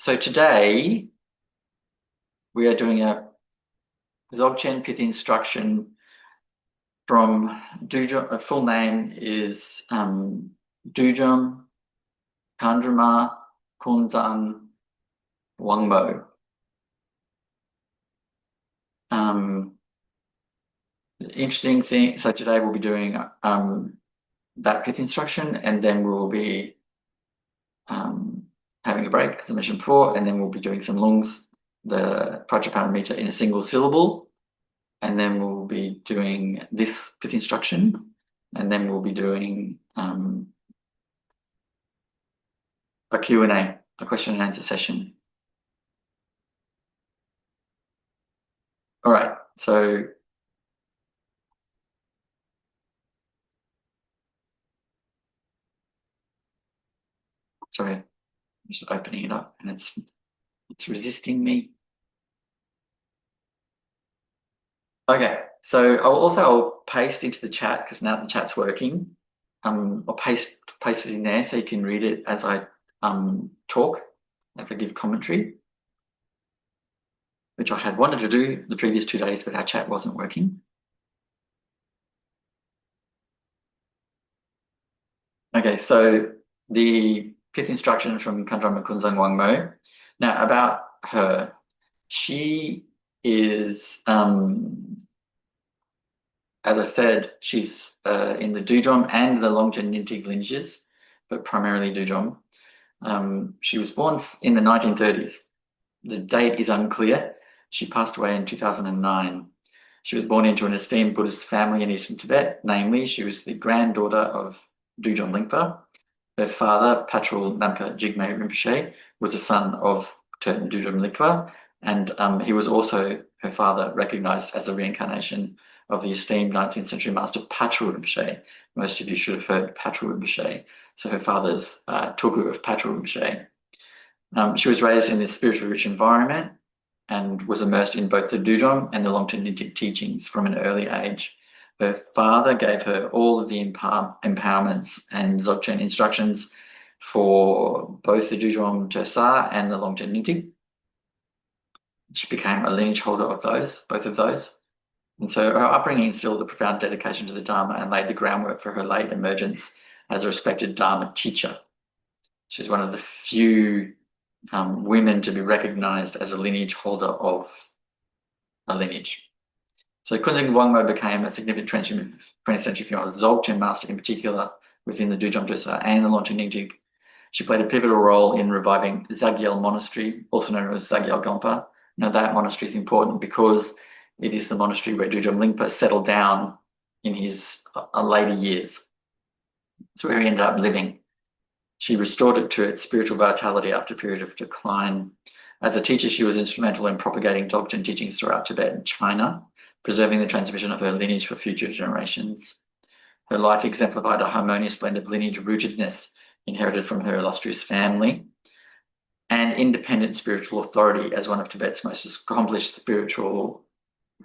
So today we are doing a Dzogchen Pith instruction from Dujom. A full name is Dujom Khandroma Kunzang Wangmo. The interesting thing, so today we'll be doing that Pith instruction, and then we'll be having a break, as I mentioned before, and then we'll be doing some lungs, the Prajaparamita in a single syllable. And then we'll be doing this Pith instruction, and then we'll be doing a Q&A, a question and answer session. All right, so sorry, I'm just opening it up and it's resisting me. Okay, so I'll paste into the chat, because now the chat's working. I'll paste it in there so you can read it as I talk, as I give commentary, which I had wanted to do the previous 2 days, but our chat wasn't working. Okay, so the Pith instruction from Khandroma Kunzang Wangmo. Now, about her, she is, as I said, she's in the Dujom and the Longchen Nyingtik lineages, but primarily Dujom. She was born in the 1930s. The date is unclear. She passed away in 2009. She was born into an esteemed Buddhist family in Eastern Tibet. Namely, she was the granddaughter of Dujom Lingpa. Her father, Patrul Namka Jigme Rinpoche, was a son of Dujom Lingpa, and he was also, her father, recognized as a reincarnation of the esteemed 19th century master Patrul Rinpoche. Most of you should have heard Patrul Rinpoche. So her father's Tulku of Patrul Rinpoche. She was raised in this spiritually rich environment and was immersed in both the Dujom and the Longchen Nyingtik teachings from an early age. Her father gave her all of the empowerments and Dzogchen instructions for both the Dujom Josa and the Longchen Nyingtik. She became a lineage holder of both of those. And so her upbringing instilled a profound dedication to the Dharma and laid the groundwork for her late emergence as a respected Dharma teacher. She's one of the few women to be recognized as a lineage holder of a lineage. So Kunzang Wangmo became a significant 20th century female Dzogchen master, in particular within the Dujom Josa and the Longchen Nyingtik. She played a pivotal role in reviving Zagyal Monastery, also known as Zagyal Gompa. Now that monastery is important because it is the monastery where Dujom Lingpa settled down in his later years. It's where he ended up living. She restored it to its spiritual vitality after a period of decline. As a teacher, she was instrumental in propagating Dzogchen teachings throughout Tibet and China, preserving the transmission of her lineage for future generations. Her life exemplified a harmonious blend of lineage rootedness inherited from her illustrious family and independent spiritual authority as one of Tibet's most accomplished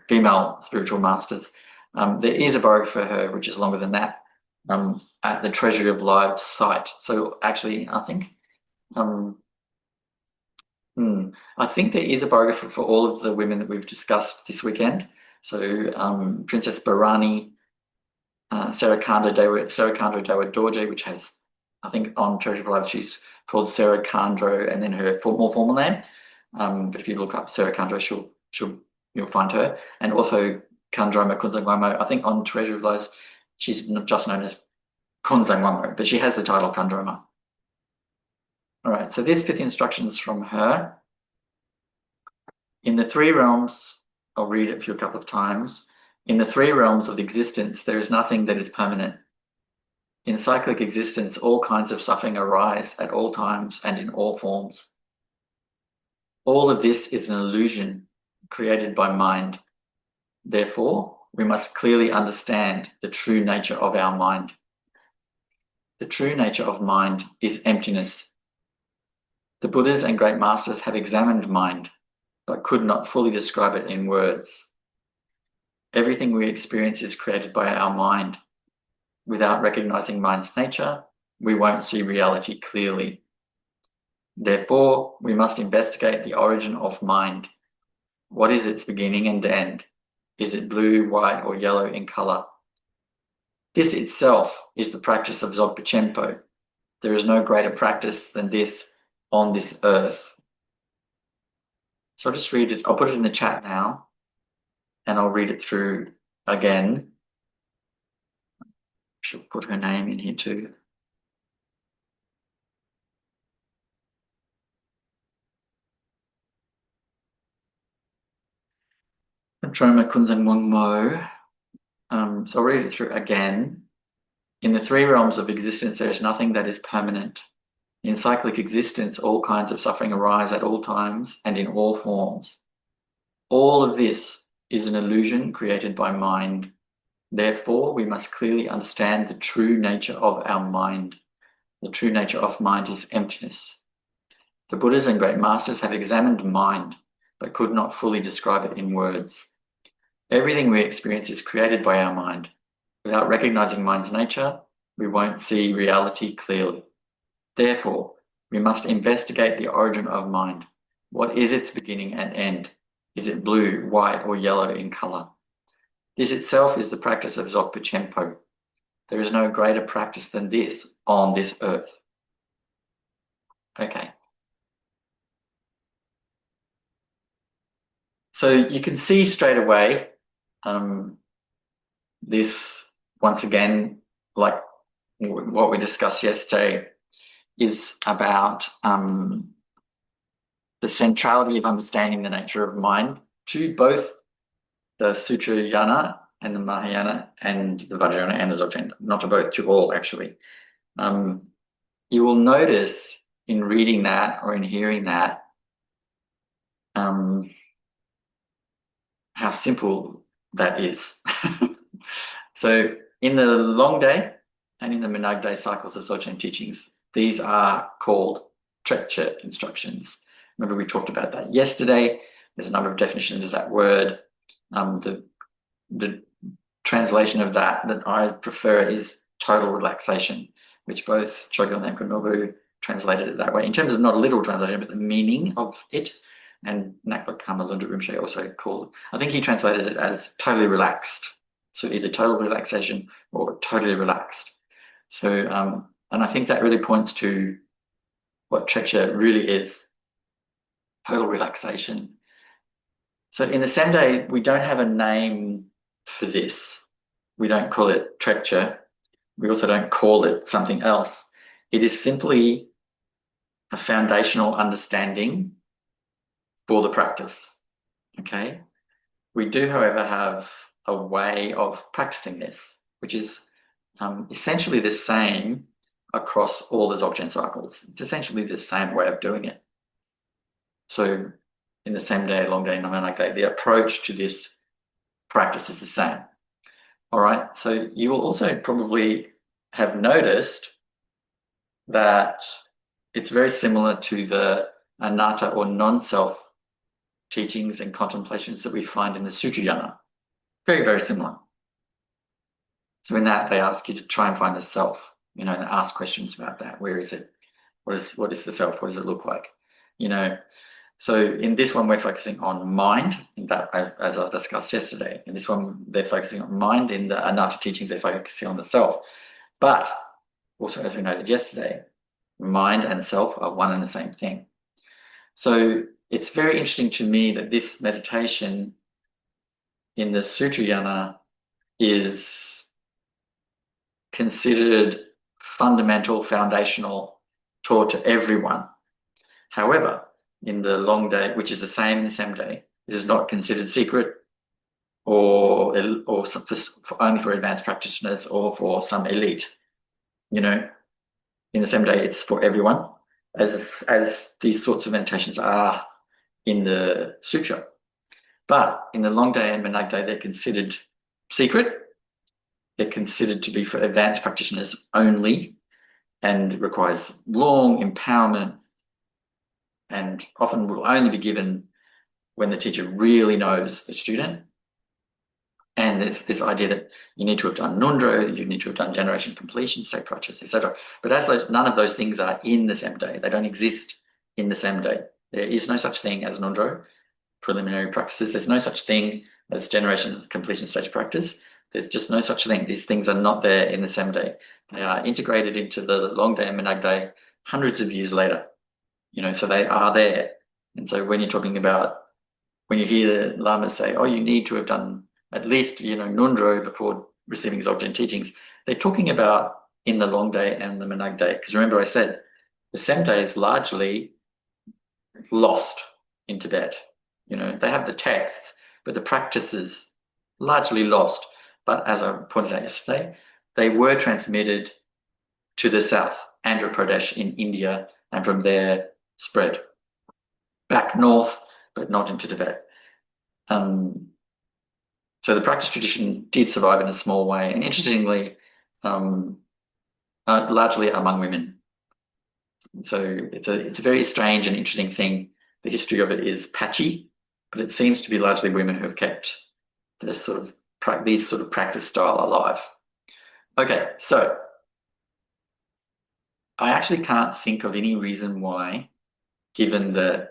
female spiritual masters. There is a biography for her, which is longer than that, at the Treasury of Lives site. So actually, I think there is a biography for all of the women that we've discussed this weekend. So Princess Barani, Sarah Khandro Dewa Dorje, which has, I think on Treasury of Lives, she's called Sarah Khandro, and then her more formal name. But if you look up Sarah Khandro, you'll find her. And also Khandroma Kunzang Wangmo. I think on Treasury of Lives, she's just known as Kunzang Wangmo, but she has the title Khandroma. All right, so this Pith instructions from her. In the three realms, I'll read it for you a couple of times. In the three realms of existence, there is nothing that is permanent. In cyclic existence, all kinds of suffering arise at all times and in all forms. All of this is an illusion created by mind. Therefore, we must clearly understand the true nature of our mind. The true nature of mind is emptiness. The Buddhas and great masters have examined mind, but could not fully describe it in words. Everything we experience is created by our mind. Without recognizing mind's nature, we won't see reality clearly. Therefore, we must investigate the origin of mind. What is its beginning and end? Is it blue, white, or yellow in color? This itself is the practice of Dzogchen Semde. There is no greater practice than this on this earth. So I'll just read it. I'll put it in the chat now, and I'll read it through again. She'll put her name in here too. Khandroma Kunzang Wangmo. So I'll read it through again. In the three realms of existence, there is nothing that is permanent. In cyclic existence, all kinds of suffering arise at all times and in all forms. All of this is an illusion created by mind. Therefore, we must clearly understand the true nature of our mind. The true nature of mind is emptiness. The Buddhas and great masters have examined mind, but could not fully describe it in words. Everything we experience is created by our mind. Without recognizing mind's nature, we won't see reality clearly. Therefore, we must investigate the origin of mind. What is its beginning and end? Is it blue, white, or yellow in color? This itself is the practice of Dzogchen Semde. There is no greater practice than this on this earth. Okay. So you can see straight away this, once again, like what we discussed yesterday, is about the centrality of understanding the nature of mind to both the Sutrayana and the Mahayana and the Vajrayana and the Dzogchen, not to both, to all actually. You will notice in reading that or in hearing that how simple that is. So in the long day and in the Menag day cycles of Dzogchen teachings, these are called trekcho instructions. Remember we talked about that yesterday. There's a number of definitions of that word. The translation of that I prefer is total relaxation, which both Chogyal and Khandroma translated it that way in terms of not a literal translation, but the meaning of it. And Nakpa Kamalunda Rinpoche also called, I think he translated it as totally relaxed. So either total relaxation or totally relaxed. So, and I think that really points to what trekcho really is, total relaxation. So in the Semde, we don't have a name for this. We don't call it trekcho. We also don't call it something else. It is simply a foundational understanding for the practice, okay? We do, however, have a way of practicing this, which is essentially the same across all the Dzogchen cycles. It's essentially the same way of doing it. So in the same day, long day, Menag day, the approach to this practice is the same. All right, so you will also probably have noticed that it's very similar to the anatta or non-self teachings and contemplations that we find in the Sutrayana. Very, very similar. So in that, they ask you to try and find the self, and ask questions about that. Where is it? What is the self? What does it look like? So in this one, we're focusing on mind, in that, as I discussed yesterday. In this one, they're focusing on mind. In the anatta teachings, they're focusing on the self. But also, as we noted yesterday, mind and self are one and the same thing. So it's very interesting to me that this meditation in the Sutrayana is considered fundamental, foundational, taught to everyone. However, in the long day, which is the same in the Semde, this is not considered secret or only for advanced practitioners or for some elite. In the Semde, it's for everyone, as these sorts of meditations are in the sutra. But in the long day and Menag day, they're considered secret. They're considered to be for advanced practitioners only and requires long empowerment, and often will only be given when the teacher really knows the student. And there's this idea that you need to have done Nundro, you need to have done generation completion, state practice, etc. But as none of those things are in the Semde, they don't exist in the Semde. There is no such thing as Nundro, preliminary practices. There's no such thing as generation completion stage practice. There's just no such thing. These things are not there in the Semde. They are integrated into the Longde and Menagde hundreds of years later. So they are there. And so when you're talking about, when you hear the lamas say, oh, you need to have done at least, Nundro before receiving Dzogchen teachings, they're talking about in the Longde and the Menagde. Because remember I said, the Semde is largely lost in Tibet. They have the texts, but the practices largely lost. But as I pointed out yesterday, they were transmitted to the south, Andhra Pradesh in India, and from there spread back north, but not into Tibet. So the practice tradition did survive in a small way, and interestingly, largely among women. So it's a very strange and interesting thing. The history of it is patchy, but it seems to be largely women who have kept this sort of practice style alive. Okay, so I actually can't think of any reason why, given the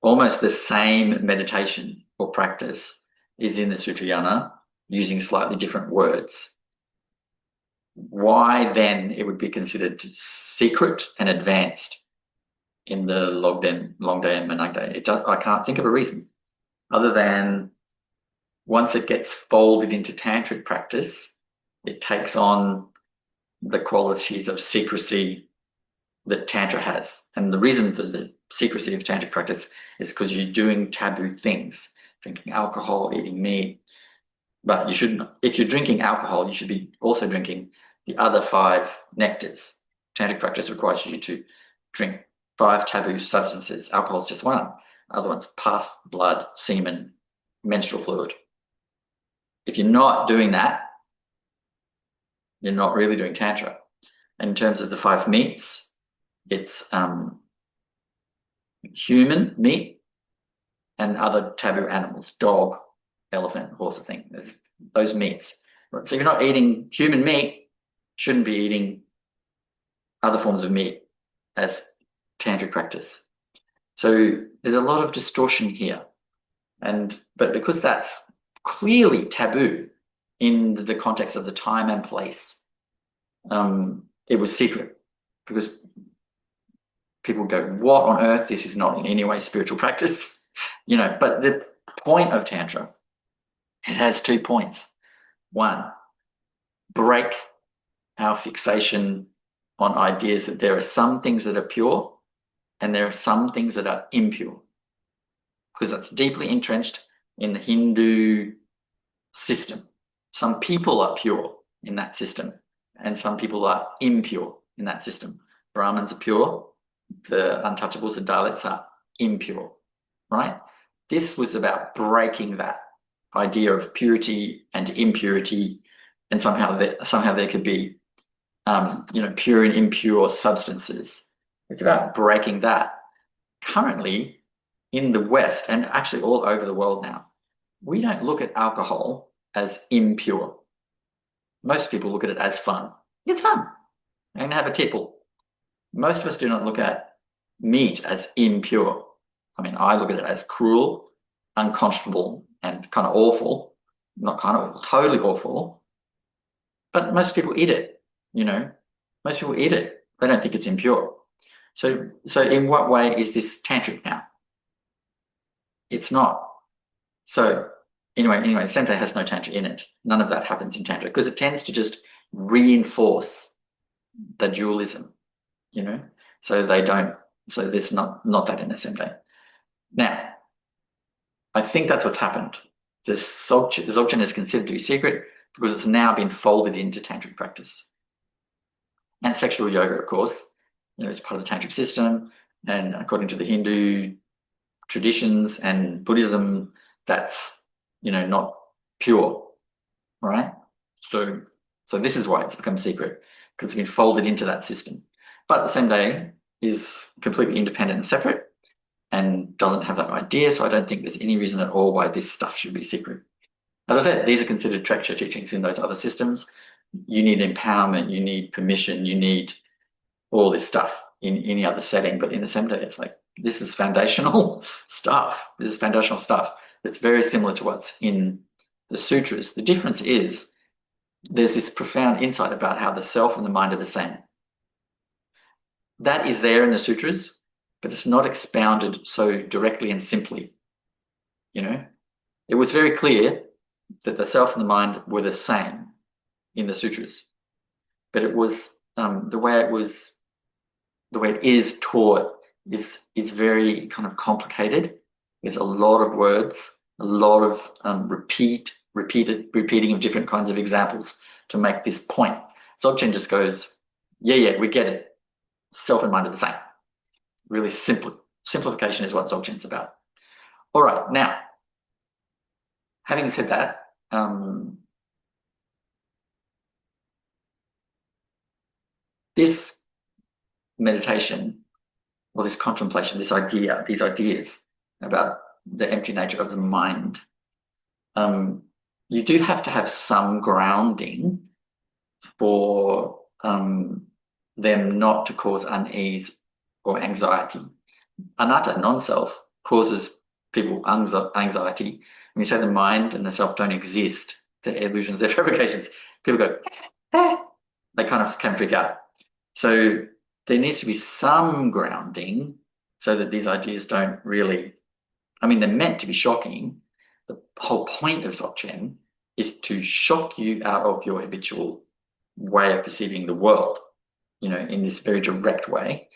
almost the same meditation or practice is in the Sutrayana using slightly different words, why then it would be considered secret and advanced in the Longde and Menagde. I can't think of a reason other than once it gets folded into tantric practice, it takes on the qualities of secrecy that Tantra has. And the reason for the secrecy of tantric practice is because you're doing taboo things, drinking alcohol, eating meat. But you shouldn't, if you're drinking alcohol, you should be also drinking the other 5 nectars. Tantric practice requires you to drink 5 taboo substances. Alcohol is just one. Other ones, pus, blood, semen, menstrual fluid. If you're not doing that, you're not really doing Tantra. In terms of the 5 meats, it's human meat and other taboo animals, dog, elephant, horse, I think. There's those meats. So if you're not eating human meat, shouldn't be eating other forms of meat as tantric practice. So there's a lot of distortion here. But because that's clearly taboo in the context of the time and place, it was secret because people go, what on earth? This is not in any way spiritual practice. But the point of Tantra, it has 2 points. 1, break our fixation on ideas that there are some things that are pure and there are some things that are impure, because that's deeply entrenched in the Hindu system. Some people are pure in that system and some people are impure in that system. Brahmins are pure, the untouchables, the Dalits, are impure, right? This was about breaking that idea of purity and impurity, and somehow there could be pure and impure substances. It's about breaking that. Currently, in the West, and actually all over the world now, we don't look at alcohol as impure. Most people look at it as fun. It's fun. And have a tipple. Most of us do not look at meat as impure. I mean, I look at it as cruel, unconscionable, and kind of awful. Not kind of awful, totally awful. But most people eat it, Most people eat it. They don't think it's impure. So in what way is this tantric now? It's not. So anyway, Semde has no tantra in it. None of that happens in tantra because it tends to just reinforce the dualism, So there's not that in the Semde. Now, I think that's what's happened. The Dzogchen is considered to be secret because it's now been folded into tantric practice. And sexual yoga, of course, it's part of the tantric system. And according to the Hindu traditions and Buddhism, that's, not pure, right? So this is why it's become secret, because it's been folded into that system. But the Semde is completely independent and separate and doesn't have that idea. So I don't think there's any reason at all why this stuff should be secret. As I said, these are considered trekcho teachings in those other systems. You need empowerment, you need permission, you need all this stuff. in any other setting, but in the Semde, it's like, this is foundational stuff. This is foundational stuff that's very similar to what's in the sutras. The difference is there's this profound insight about how the self and the mind are the same. That is there in the sutras, but it's not expounded so directly and simply. You know, it was very clear that the self and the mind were the same in the sutras, but it was the way it is taught is very kind of complicated. There's a lot of words, a lot of repeating of different kinds of examples to make this point. Dzogchen just goes, yeah, we get it. Self and mind are the same. Really simplification is what Dzogchen's about. All right, now, having said that, this meditation or this contemplation, these ideas about the empty nature of the mind, you do have to have some grounding for them not to cause unease or anxiety. Anatta, non-self, causes people anxiety. When you say the mind and the self don't exist, they're illusions, they're fabrications, people go, they kind of can freak out. So there needs to be some grounding so that these ideas don't really, I mean, they're meant to be shocking. The whole point of Dzogchen is to shock you out of your habitual way of perceiving the world, you know, in this very direct way.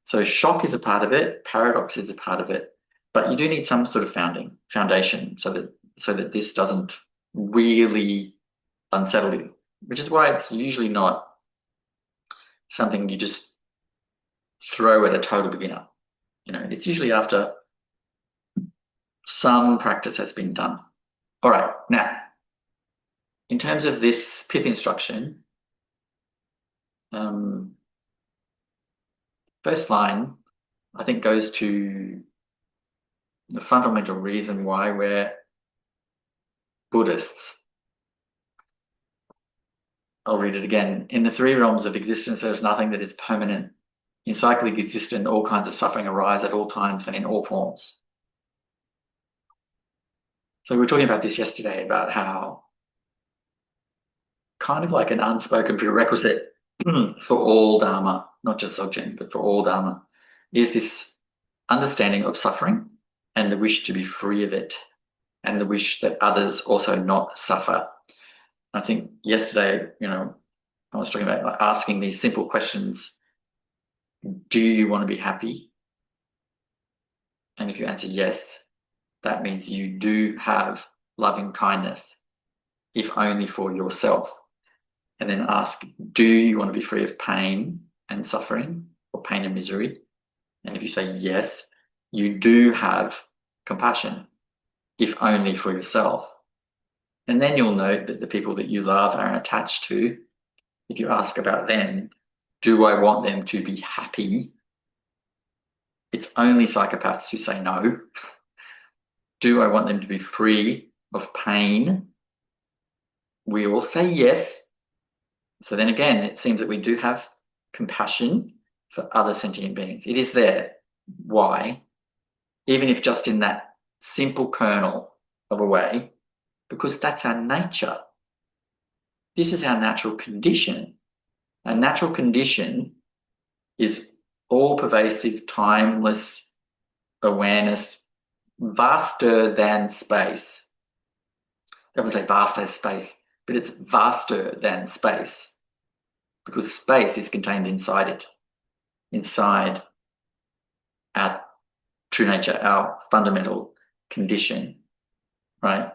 So shock is a part of it, paradox is a part of it, but you do need some sort of foundation so that this doesn't really unsettle you, which is why it's usually not something you just throw at a total beginner. You know, it's usually after some practice has been done. All right, now, in terms of this Pith instruction, first line, I think, goes to the fundamental reason why we're Buddhists. I'll read it again. In the three realms of existence, there is nothing that is permanent. In cyclic existence, all kinds of suffering arise at all times and in all forms. So we were talking about this yesterday, about how kind of like an unspoken prerequisite for all Dharma, not just Dzogchen, but for all Dharma, is this understanding of suffering and the wish to be free of it and the wish that others also not suffer. I think yesterday, you know, I was talking about like asking these simple questions. Do you want to be happy? And if you answer yes, that means you do have loving kindness, if only for yourself. And then ask, do you want to be free of pain and suffering, or pain and misery? And if you say yes, you do have compassion, if only for yourself. And then you'll note that the people that you love are attached to, if you ask about them, do I want them to be happy? It's only psychopaths who say no. Do I want them to be free of pain? We all say yes. So then again, it seems that we do have compassion for other sentient beings. It is there. Why? Even if just in that simple kernel of a way, because that's our nature. This is our natural condition. Our natural condition is all-pervasive, timeless awareness, vaster than space. I wouldn't say vast as space, but it's vaster than space, because space is contained inside it, inside our true nature, our fundamental condition, right?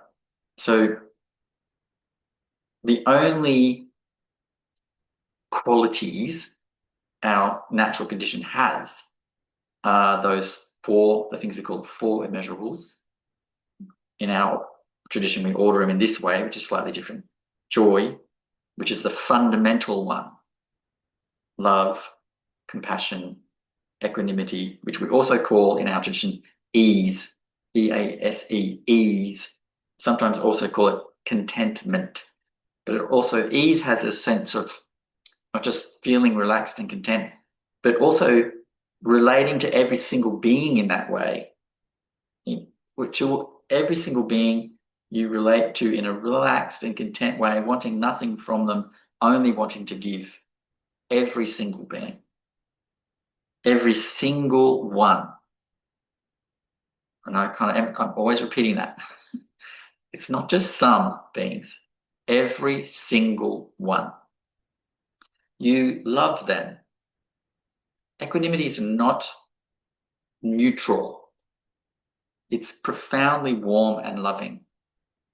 So the only qualities our natural condition has are those four, the things we call four immeasurables. In our tradition, we order them in this way, which is slightly different. Joy, which is the fundamental one. Love, compassion, equanimity, which we also call in our tradition ease, E-A-S-E, ease. Sometimes also call it contentment. But it also, ease has a sense of not just feeling relaxed and content, but also relating to every single being in that way, every single being you relate to in a relaxed and content way, wanting nothing from them, only wanting to give. Every single being. Every single one. And I'm always repeating that. It's not just some beings. Every single one. You love them. Equanimity is not neutral. It's profoundly warm and loving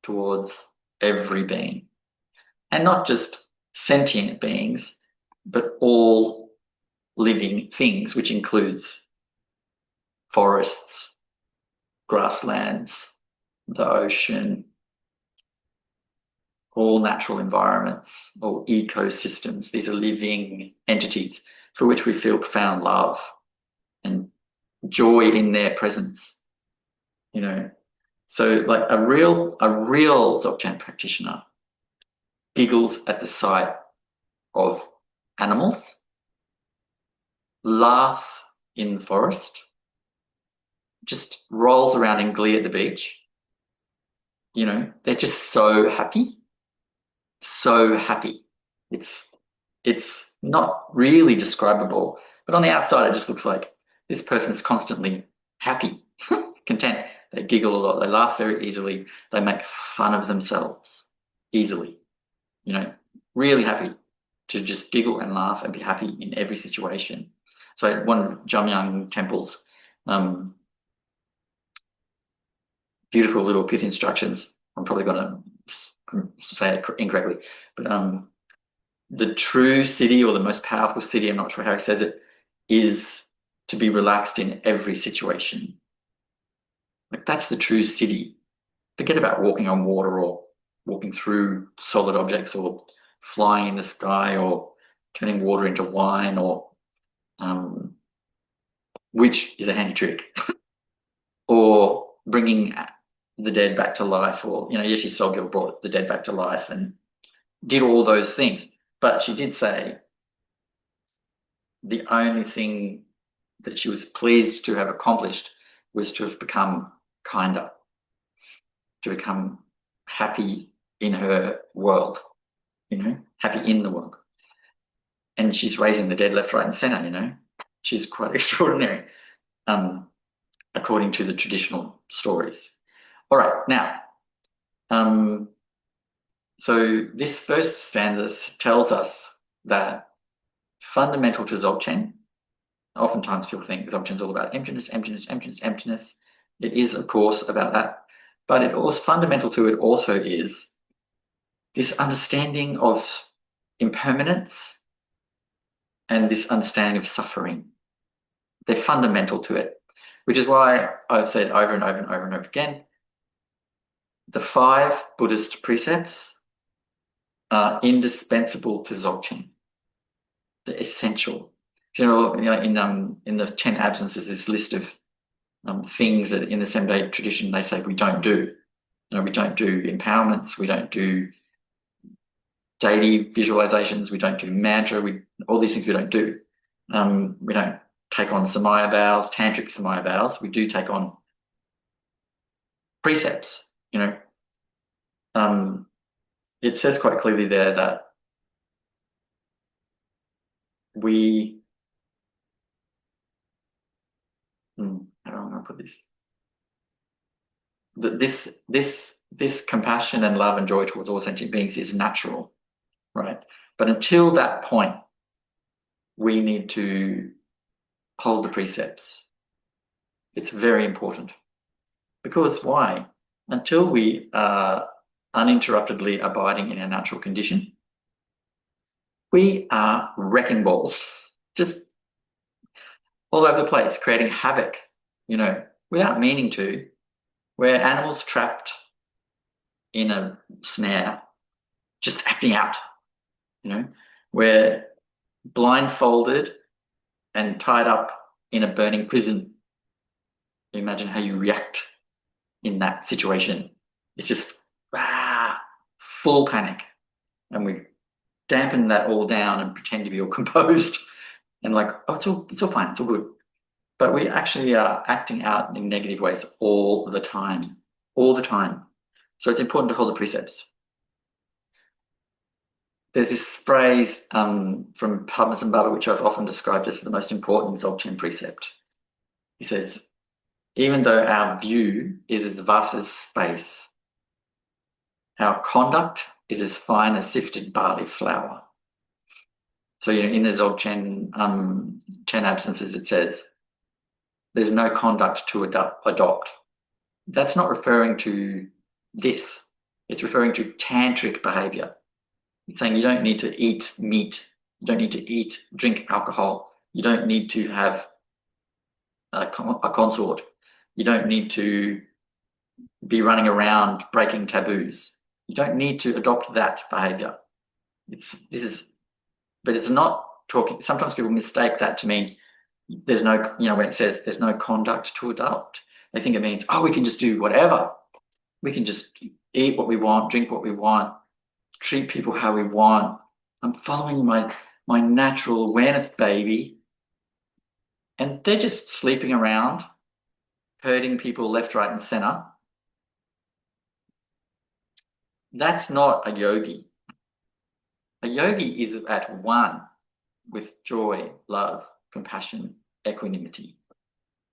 towards every being. And not just sentient beings, but all living things, which includes forests, grasslands, the ocean, all natural environments, all ecosystems. These are living entities for which we feel profound love and joy in their presence. You know, so like a real Dzogchen practitioner giggles at the sight of animals, laughs in the forest, just rolls around in glee at the beach. You know, they're just so happy. So happy. It's not really describable, but on the outside it just looks like this person's constantly happy, content. They giggle a lot, they laugh very easily, they make fun of themselves easily. You know, really happy to just giggle and laugh and be happy in every situation. So one of Jamyang Temple's beautiful little pith instructions, I'm probably going to say it incorrectly, but the true siddhi, or the most powerful siddhi, I'm not sure how he says it, is to be relaxed in every situation. Like that's the true siddhi. Forget about walking on water or walking through solid objects or flying in the sky or turning water into wine or which is a handy trick, or bringing the dead back to life, or, you know, Yeshe Tsogyal brought the dead back to life and did all those things. But she did say the only thing that she was pleased to have accomplished was to have become kinder, to become happy in her world, you know, happy in the world. And she's raising the dead left, right, and centre, you know. She's quite extraordinary, according to the traditional stories. All right, now, so this first stanza tells us that fundamental to Dzogchen, oftentimes people think Dzogchen's all about emptiness, emptiness, emptiness, emptiness. It is, of course, about that. But it also, fundamental to it also is this understanding of impermanence and this understanding of suffering. They're fundamental to it, which is why I've said over and over and over and over again, the 5 Buddhist precepts are indispensable to Dzogchen. They're essential. You know, in the 10 absences, this list of things that in the Semde tradition they say we don't do. You know, we don't do empowerments, we don't do deity visualizations, we don't do mantra, all these things we don't do. We don't take on Samaya vows, tantric Samaya vows. We do take on precepts, you know. It says quite clearly there that we, how do I want to put this? That this compassion and love and joy towards all sentient beings is natural, right? But until that point, we need to hold the precepts. It's very important. Because why? Until we are uninterruptedly abiding in our natural condition, we are wrecking balls, just all over the place, creating havoc, you know, without meaning to. We're animals trapped in a snare, just acting out, you know. We're blindfolded and tied up in a burning prison. Imagine how you react in that situation. It's just full panic, and we dampen that all down and pretend to be all composed and like, oh, it's all fine, it's all good. But we actually are acting out in negative ways all the time. All the time. So it's important to hold the precepts. There's this phrase from Padmasambhava Baba, which I've often described as the most important Dzogchen precept. He says, even though our view is as vast as space, our conduct is as fine as sifted barley flour. So, in the Dzogchen 10 absences, it says, there's no conduct to adopt. That's not referring to this. It's referring to tantric behavior. It's saying you don't need to eat meat. You don't need to drink alcohol. You don't need to have a consort. You don't need to be running around breaking taboos. You don't need to adopt that behavior. But it's not talking. Sometimes people mistake that to mean there's no, when it says there's no conduct to adopt, they think it means, we can just do whatever. We can just eat what we want, drink what we want, treat people how we want. I'm following my natural awareness, baby. And they're just sleeping around, hurting people left, right, and center. That's not a yogi. A yogi is at one with joy, love, compassion, equanimity.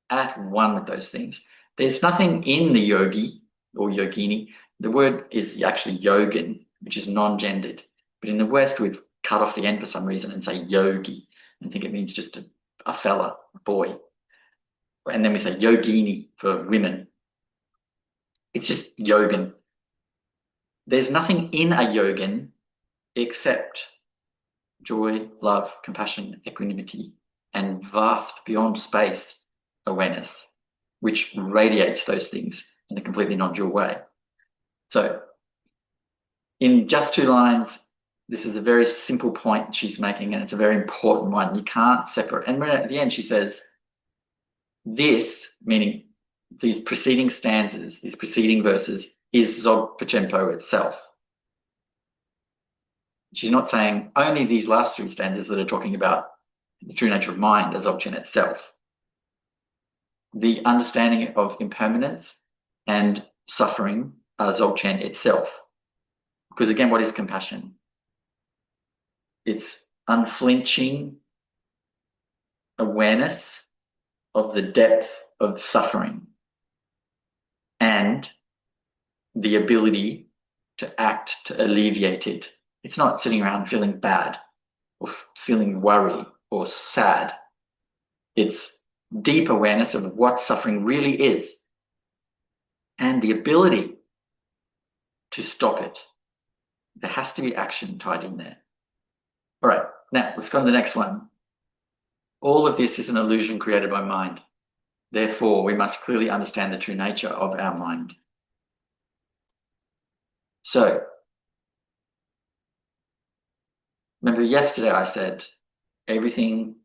At one with those things. There's nothing in the yogi or yogini. The word is actually yogin, which is non-gendered. But in the West, we've cut off the end for some reason and say yogi and think it means just a fella, a boy. And then we say yogini for women. It's just yogin. There's nothing in a yogin except joy, love, compassion, equanimity, and vast beyond space awareness, which radiates those things in a completely non-dual way. So in just 2 lines, this is a very simple point she's making, and it's a very important one. You can't separate. And at the end, she says, this, meaning these preceding stanzas, these preceding verses, is Dzogchen itself. She's not saying only these last 3 stanzas that are talking about the true nature of mind as Dzogchen itself. The understanding of impermanence and suffering are Dzogchen itself. Because again, what is compassion? It's unflinching awareness of the depth of suffering and the ability to act to alleviate it. It's not sitting around feeling bad or feeling worry or sad. It's deep awareness of what suffering really is and the ability to stop it. There has to be action tied in there. All right, now let's go to the next one. All of this is an illusion created by mind. Therefore, we must clearly understand the true nature of our mind. So, remember yesterday I said everything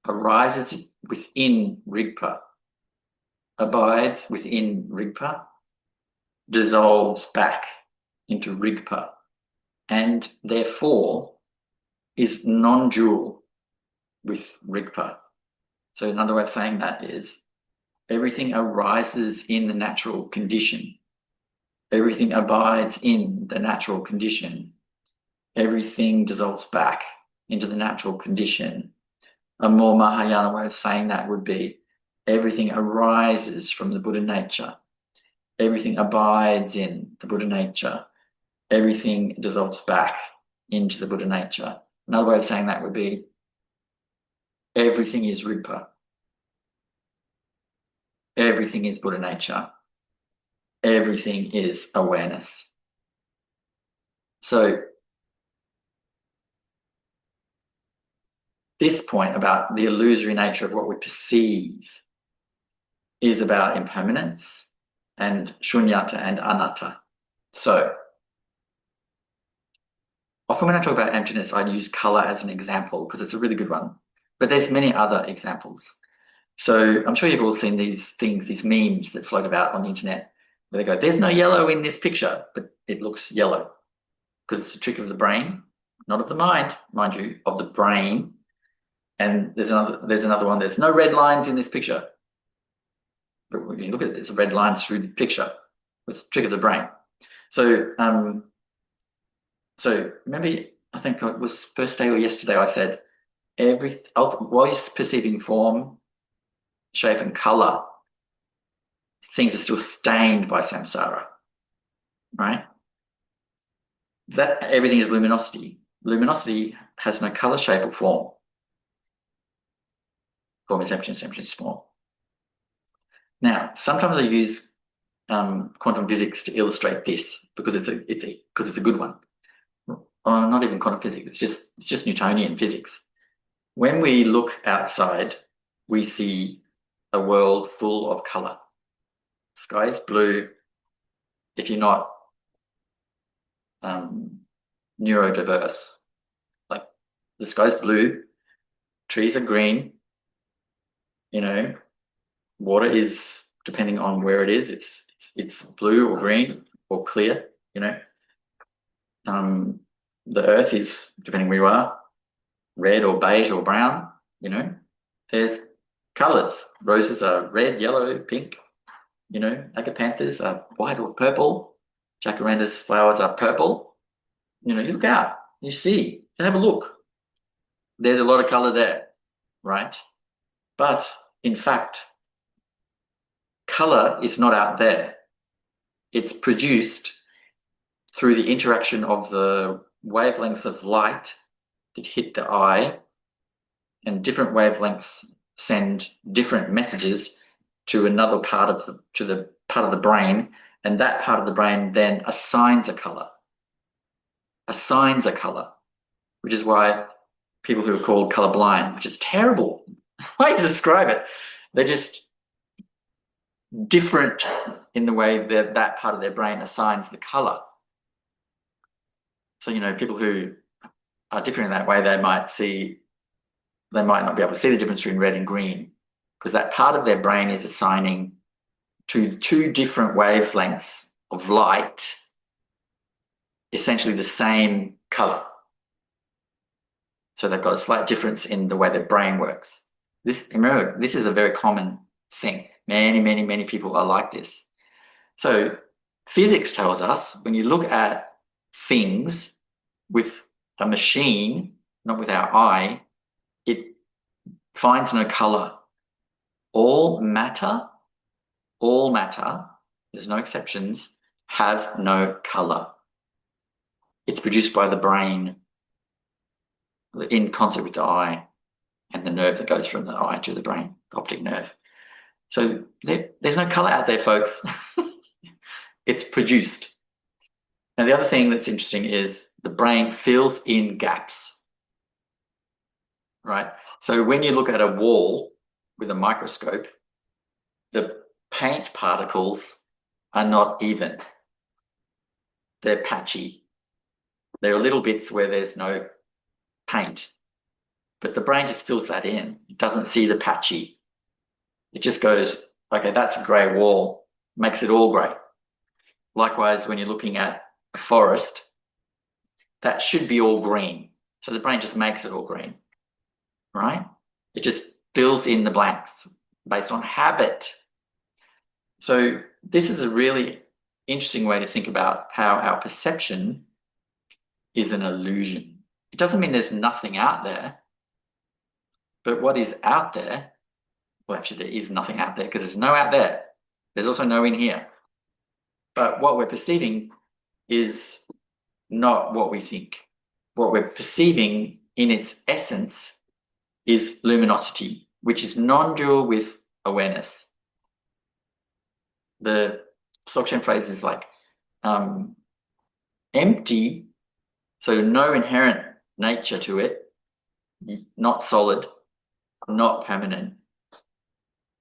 arises within Rigpa, abides within Rigpa, dissolves back into Rigpa, and therefore is non-dual with Rigpa. So another way of saying that is everything arises in the natural condition. Everything abides in the natural condition. Everything dissolves back into the natural condition. A more Mahayana way of saying that would be everything arises from the Buddha nature. Everything abides in the Buddha nature. Everything dissolves back into the Buddha nature. Another way of saying that would be everything is Rigpa. Everything is Buddha nature. Everything is awareness. So this point about the illusory nature of what we perceive is about impermanence and shunyata and anatta. So often when I talk about emptiness, I use color as an example because it's a really good one. But there's many other examples. So I'm sure you've all seen these things, these memes that float about on the internet where they go, there's no yellow in this picture, but it looks yellow because it's a trick of the brain, not of the mind you, of the brain. And there's another one. There's no red lines in this picture. But when you look at it, there's red lines through the picture, which trick of the brain. So, so maybe I think it was first day or yesterday I said while you're perceiving form, shape, and color, things are still stained by samsara, right? That everything is luminosity. Luminosity has no color, shape, or form. Form is empty, and empty is form. Now, sometimes I use quantum physics to illustrate this because it's a good one. Not even quantum physics. It's just Newtonian physics. When we look outside, we see a world full of color. The sky is blue. If you're not neurodiverse, like the sky's blue, trees are green, water is, depending on where it is, it's blue or green or clear, the earth is, depending where you are, red or beige or brown, there's colors. Roses are red, yellow, pink, agapanthus are white or purple, jacaranda's flowers are purple. You look out, you see, you have a look. There's a lot of color there, right? But in fact, color is not out there. It's produced through the interaction of the wavelengths of light that hit the eye, and different wavelengths send different messages to another part of the brain, and that part of the brain then assigns a color, which is why people who are called colorblind, which is terrible way to describe it, they're just different in the way that part of their brain assigns the color. So, people who are different in that way, they might not be able to see the difference between red and green, because that part of their brain is assigning to two different wavelengths of light essentially the same color. So they've got a slight difference in the way their brain works. Remember, this is a very common thing. Many people are like this. So physics tells us when you look at things with a machine, not with our eye, it finds no color. All matter, there's no exceptions, have no color. It's produced by the brain in concert with the eye and the nerve that goes from the eye to the brain, the optic nerve. So there's no color out there, folks. It's produced. Now, the other thing that's interesting is the brain fills in gaps, right? So when you look at a wall with a microscope, the paint particles are not even. They're patchy. There are little bits where there's no paint, but the brain just fills that in. It doesn't see the patchy. It just goes, okay, that's a grey wall, makes it all grey. Likewise, when you're looking at a forest, that should be all green. So the brain just makes it all green, right? It just fills in the blanks based on habit. So this is a really interesting way to think about how our perception is an illusion. It doesn't mean there's nothing out there, but what is out there, well, actually there is nothing out there because there's no out there. There's also no in here. But what we're perceiving is not what we think. What we're perceiving in its essence is luminosity, which is non-dual with awareness. The Dzogchen phrase is like empty, so no inherent nature to it, not solid, not permanent,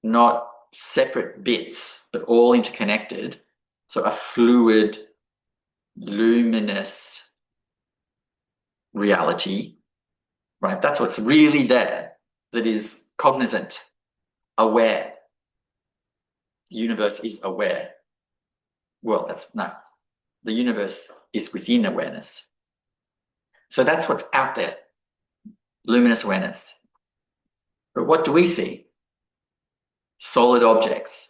not separate bits, but all interconnected. So a fluid, luminous reality, right? That's what's really there, that is cognizant, aware. The universe is aware. Well, the universe is within awareness. So that's what's out there, luminous awareness. But what do we see? Solid objects,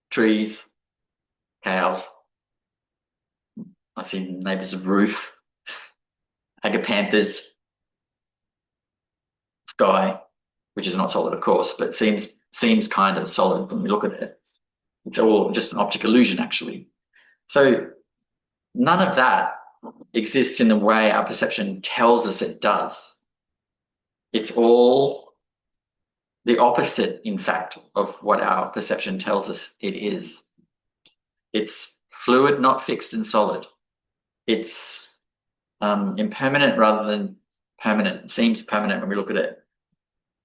trees, cows. I see neighbours' roof, agapanthus, sky, which is not solid, of course, but seems kind of solid when we look at it. It's all just an optic illusion, actually. So none of that exists in the way our perception tells us it does. It's all the opposite, in fact, of what our perception tells us it is. It's fluid, not fixed and solid. It's impermanent rather than permanent. It seems permanent when we look at it.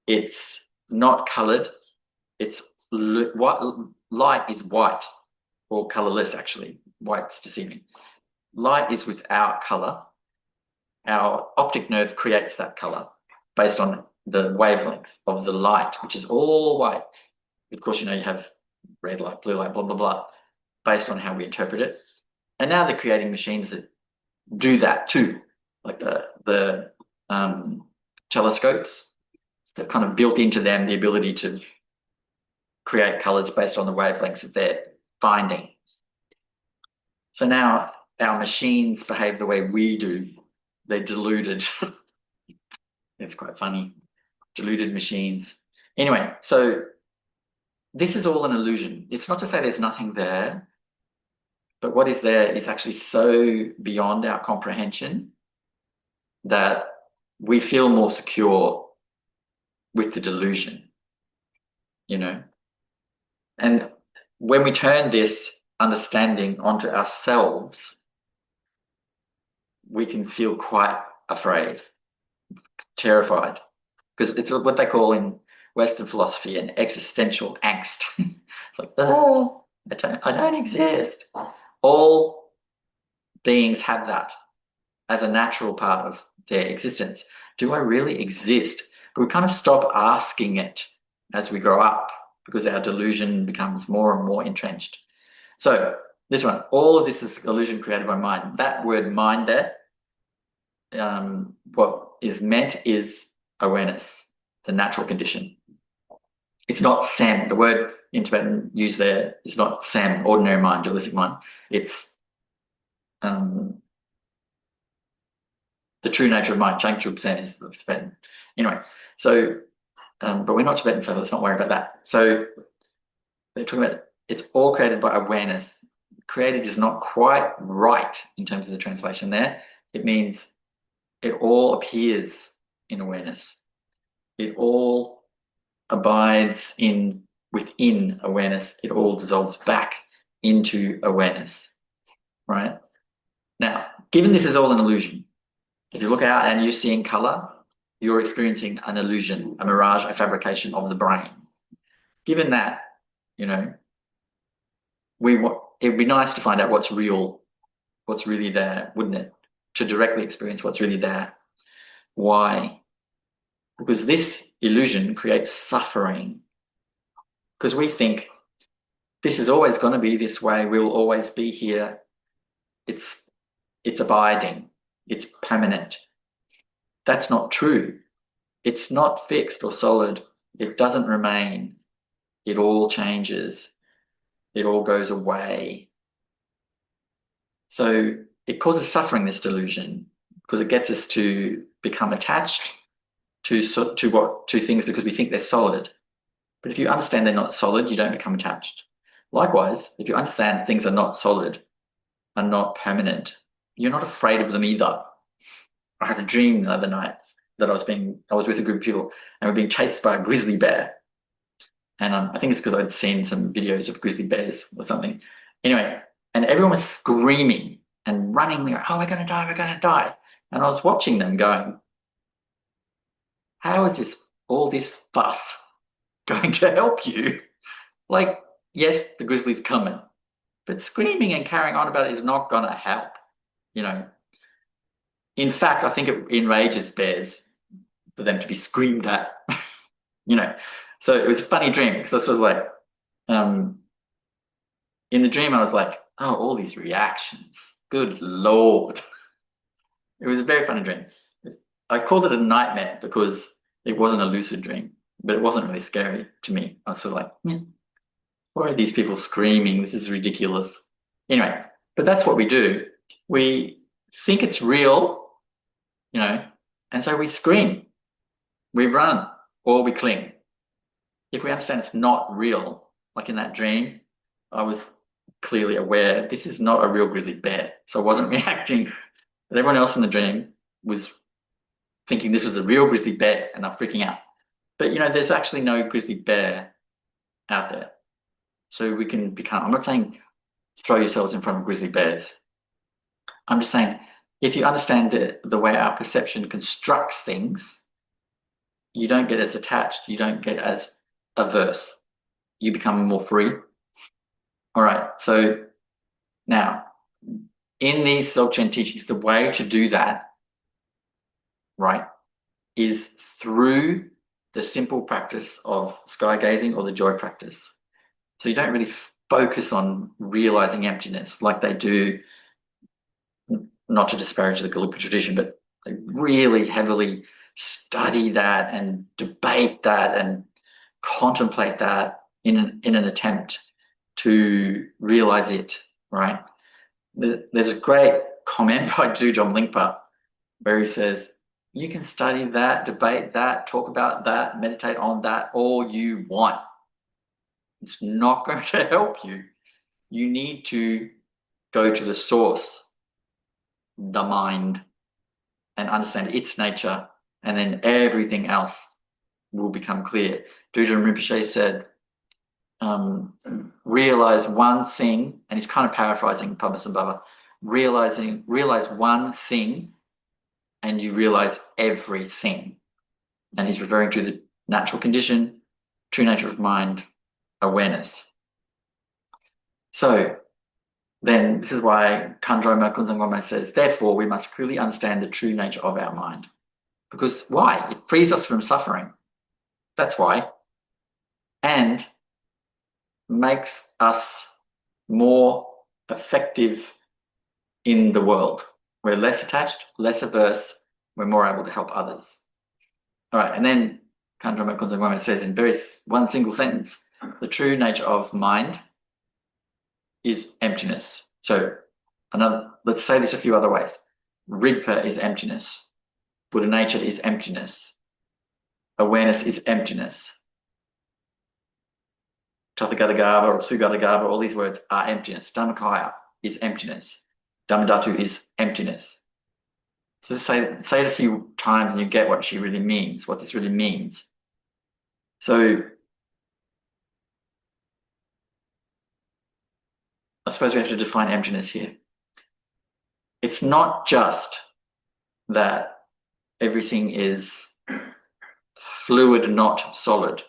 It's not colored. It's light is white or colorless, actually. White's deceiving. Light is without color. Our optic nerve creates that color based on the wavelength of the light, which is all white. Of course, you have red light, blue light, blah, blah, blah, based on how we interpret it. And now they're creating machines that do that too, like the telescopes. They've kind of built into them the ability to create colors based on the wavelengths that they're finding. So now our machines behave the way we do. They're deluded. It's quite funny. Deluded machines. Anyway, so this is all an illusion. It's not to say there's nothing there, but what is there is actually so beyond our comprehension that we feel more secure with the delusion, And when we turn this understanding onto ourselves, we can feel quite afraid, terrified, because it's what they call in Western philosophy an existential angst. It's like, oh, I don't exist. All beings have that as a natural part of their existence. Do I really exist? But we kind of stop asking it as we grow up because our delusion becomes more and more entrenched. So this one, all of this is illusion created by mind. That word mind there, what is meant is awareness, the natural condition. It's not Sam. The word in Tibetan used there is not Sam, ordinary mind, dualistic mind. It's the true nature of mind. Changchub Sam is the Tibetan. Anyway, so, but we're not Tibetan, so let's not worry about that. So they're talking about it's all created by awareness. Created is not quite right in terms of the translation there. It means it all appears in awareness. It all abides within awareness. It all dissolves back into awareness, right? Now, given this is all an illusion, if you look out and you're seeing color, you're experiencing an illusion, a mirage, a fabrication of the brain. Given that, it would be nice to find out what's real, what's really there, wouldn't it? To directly experience what's really there. Why? Because this illusion creates suffering. Because we think this is always going to be this way, we'll always be here. It's abiding, it's permanent. That's not true. It's not fixed or solid. It doesn't remain. It all changes. It all goes away. So it causes suffering, this delusion, because it gets us to become attached to things because we think they're solid. But if you understand they're not solid, you don't become attached. Likewise, if you understand things are not solid, are not permanent, you're not afraid of them either. I had a dream the other night that I was with a group of people and we're being chased by a grizzly bear. And I think it's because I'd seen some videos of grizzly bears or something. Anyway, and everyone was screaming and running. They go, oh, we're going to die, we're going to die. And I was watching them going, how is all this fuss going to help you? Like, yes, the grizzly's coming, but screaming and carrying on about it is not going to help, In fact, I think it enrages bears for them to be screamed at, So it was a funny dream because I was sort of like, in the dream I was like, oh, all these reactions, good Lord. It was a very funny dream. I called it a nightmare because It wasn't a lucid dream, but it wasn't really scary to me. I was sort of like, why are these people screaming? This is ridiculous. Anyway, but that's what we do. We think it's real, and so we scream, we run, or we cling. If we understand it's not real, like in that dream, I was clearly aware this is not a real grizzly bear. So I wasn't reacting. But everyone else in the dream was thinking this was a real grizzly bear and I'm freaking out. But there's actually no grizzly bear out there. So we can become, I'm not saying throw yourselves in front of grizzly bears. I'm just saying if you understand the way our perception constructs things, you don't get as attached, you don't get as averse. You become more free. All right, so now in these Dzogchen teachings, the way to do that, right, is through the simple practice of sky gazing or the joy practice. So you don't really focus on realizing emptiness like they do, not to disparage the Gelugpa tradition, but they really heavily study that and debate that and contemplate that in an attempt to realize it, right? There's a great comment by Dzogchen Lingpa where he says, you can study that, debate that, talk about that, meditate on that all you want. It's not going to help you. You need to go to the source, the mind, and understand its nature, and then everything else will become clear. Dzogchen Rinpoche said, realize one thing, and he's kind of paraphrasing Padmasambhava, realize one thing and you realize everything. And he's referring to the natural condition, true nature of mind, awareness. So then this is why Khandroma Kunzang Wangmo says, therefore we must clearly understand the true nature of our mind. Because why? It frees us from suffering. That's why. And makes us more effective in the world. We're less attached, less averse, we're more able to help others. All right, and then Khandroma Kunzang Wangmo says in one single sentence, the true nature of mind is emptiness. So let's say this a few other ways. Rigpa is emptiness. Buddha nature is emptiness. Awareness is emptiness. Tathagatagarbha or Sugatagarbha, all these words are emptiness. Dhammakaya is emptiness. Dhammadhatu is emptiness. So say it a few times and you get what she really means, what this really means. So I suppose we have to define emptiness here. It's not just that everything is fluid, not solid,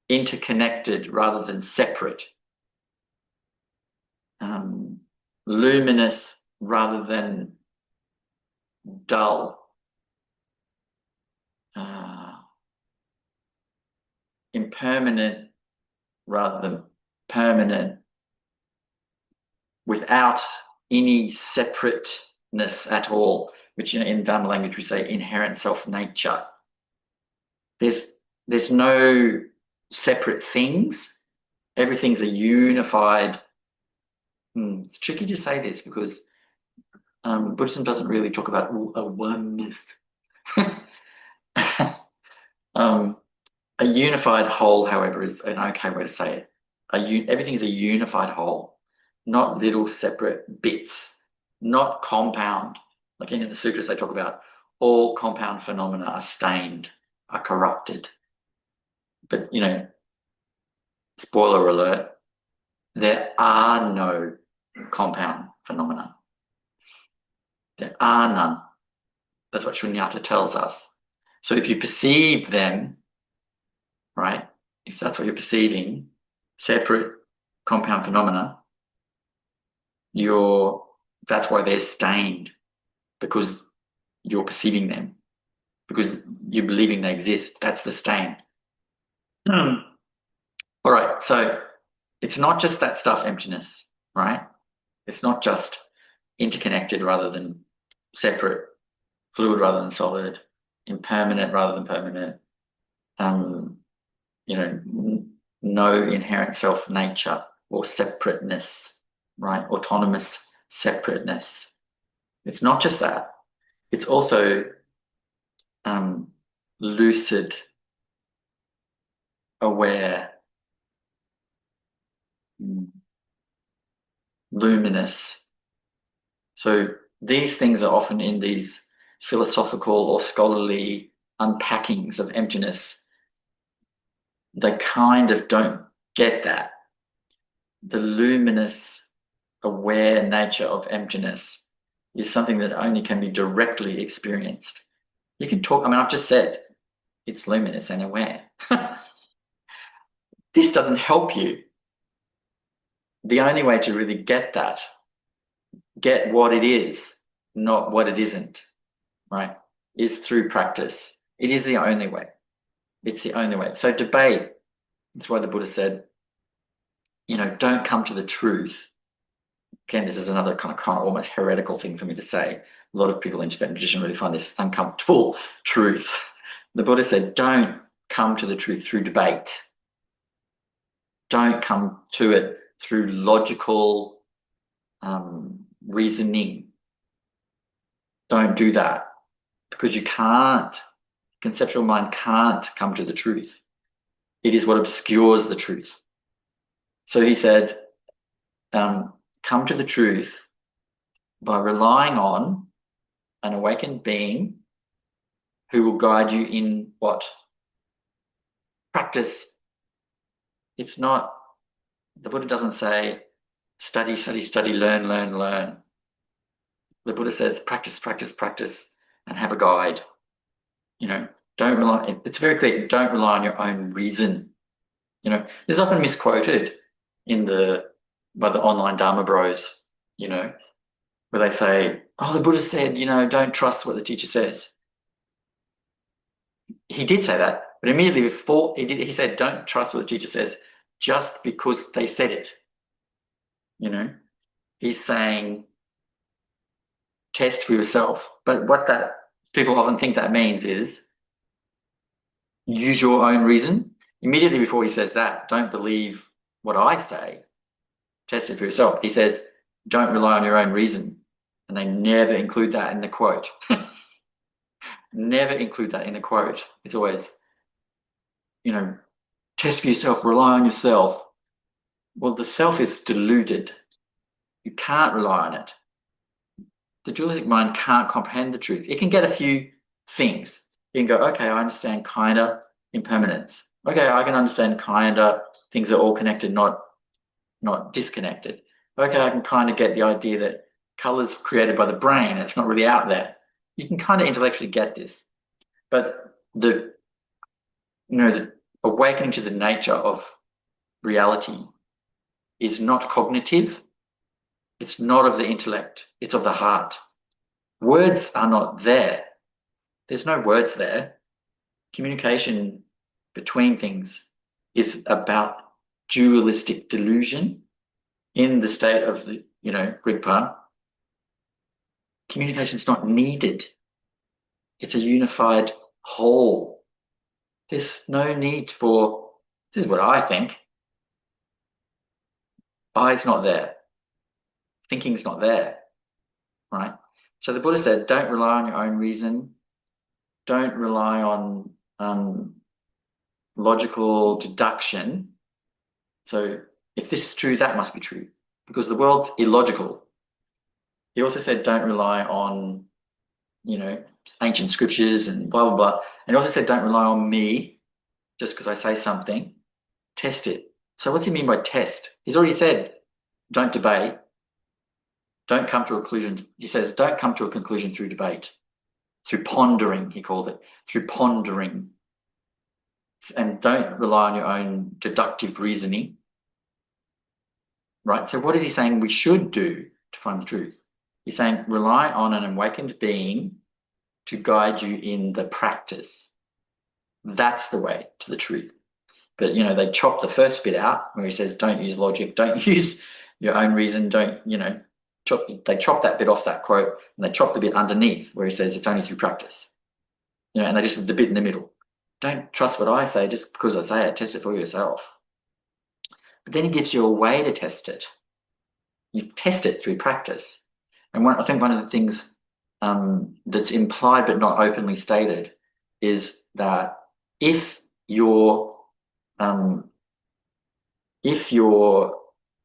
interconnected rather than separate, luminous rather than dull, impermanent rather than permanent, without any separateness at all, which in Dharma language we say inherent self-nature. There's no separate things. Everything's a unified. It's tricky to say this because Buddhism doesn't really talk about a oneness. A unified whole, however, is an okay way to say it. Everything is a unified whole, not little separate bits, not compound. Like in the sutras they talk about all compound phenomena are stained, are corrupted. But, spoiler alert, there are no compound phenomena. There are none. That's what Shunyata tells us. So if you perceive them, right, if that's what you're perceiving, separate compound phenomena, that's why they're stained, because you're perceiving them, because you're believing they exist. That's the stain. All right, so it's not just that stuff, emptiness, right? It's not just interconnected rather than separate, fluid rather than solid, impermanent rather than permanent, no inherent self-nature or separateness, right? Autonomous separateness. It's not just that. It's also lucid, aware, luminous. So these things are often in these philosophical or scholarly unpackings of emptiness. They kind of don't get that. The luminous, aware nature of emptiness is something that only can be directly experienced. You can talk, I've just said it's luminous and aware. This doesn't help you. The only way to really get that, get what it is, not what it isn't, right, is through practice. It is the only way. It's the only way. So debate, that's why the Buddha said, don't come to the truth. Again, this is another kind of almost heretical thing for me to say. A lot of people in Tibetan tradition really find this uncomfortable truth. The Buddha said, don't come to the truth through debate. Don't come to it through logical reasoning. Don't do that, because you can't. Conceptual mind can't come to the truth. It is what obscures the truth. So he said, come to the truth by relying on an awakened being who will guide you in what? Practice. It's not, the Buddha doesn't say, study, study, study, learn, learn, learn. The Buddha says, practice, practice, practice, and have a guide. Don't rely, it's very clear, don't rely on your own reason. This is often misquoted by the online Dharma bros, where they say, oh, the Buddha said, don't trust what the teacher says. He did say that, but immediately before he said, don't trust what the teacher says just because they said it. He's saying, test for yourself. But what that people often think that means is use your own reason. Immediately before he says that, don't believe what I say. Test it for yourself. He says, don't rely on your own reason. And they never include that in the quote. Never include that in the quote. It's always, test for yourself, rely on yourself. Well, the self is deluded. You can't rely on it. The dualistic mind can't comprehend the truth. It can get a few things. You can go, okay, I understand kind of impermanence. Okay, I can understand kind of things are all connected, not disconnected. Okay, I can kind of get the idea that color's created by the brain. It's not really out there. You can kind of intellectually get this. But the awakening to the nature of reality is not cognitive. It's not of the intellect. It's of the heart. Words are not there. There's no words there. Communication between things is about dualistic delusion in the state of the, Rigpa. Communication is not needed. It's a unified whole. There's no need for, this is what I think. I's not there. Thinking's not there, right? So the Buddha said, don't rely on your own reason. Don't rely on logical deduction. So if this is true, that must be true, because the world's illogical. He also said, don't rely on, ancient scriptures and blah, blah, blah. And he also said, don't rely on me just because I say something. Test it. So what's he mean by test? He's already said, don't debate. Don't come to a conclusion. He says, don't come to a conclusion through debate, through pondering, he called it, through pondering. And don't rely on your own deductive reasoning. Right? So what is he saying we should do to find the truth? He's saying rely on an awakened being to guide you in the practice. That's the way to the truth. But, they chop the first bit out where he says, don't use logic, don't use your own reason, don't, they chop that bit off that quote, and they chop the bit underneath where he says it's only through practice. and they just the bit in the middle. Don't trust what I say just because I say it. Test it for yourself. But then he gives you a way to test it. You test it through practice. And I think one of the things that's implied but not openly stated is that if your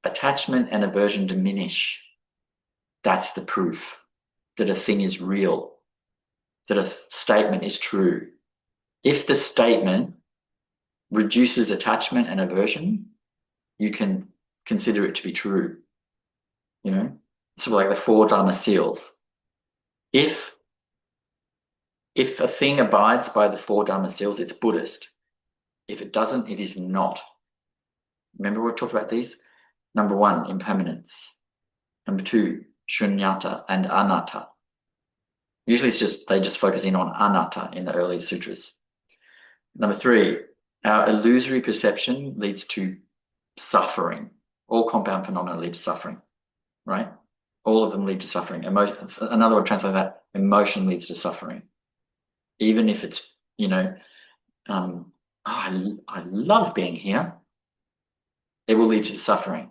attachment and aversion diminish, that's the proof that a thing is real, that a statement is true. If the statement reduces attachment and aversion, you can consider it to be true. So like the four Dharma seals. If a thing abides by the four Dharma seals, it's Buddhist. If it doesn't, it is not. Remember we talked about these? Number 1, impermanence. Number 2, shunyata and anatta. Usually they just focus in on anatta in the early sutras. Number 3, our illusory perception leads to suffering. All compound phenomena lead to suffering, right? All of them lead to suffering. Another way to translate that, emotion leads to suffering. Even if it's, I love being here, it will lead to suffering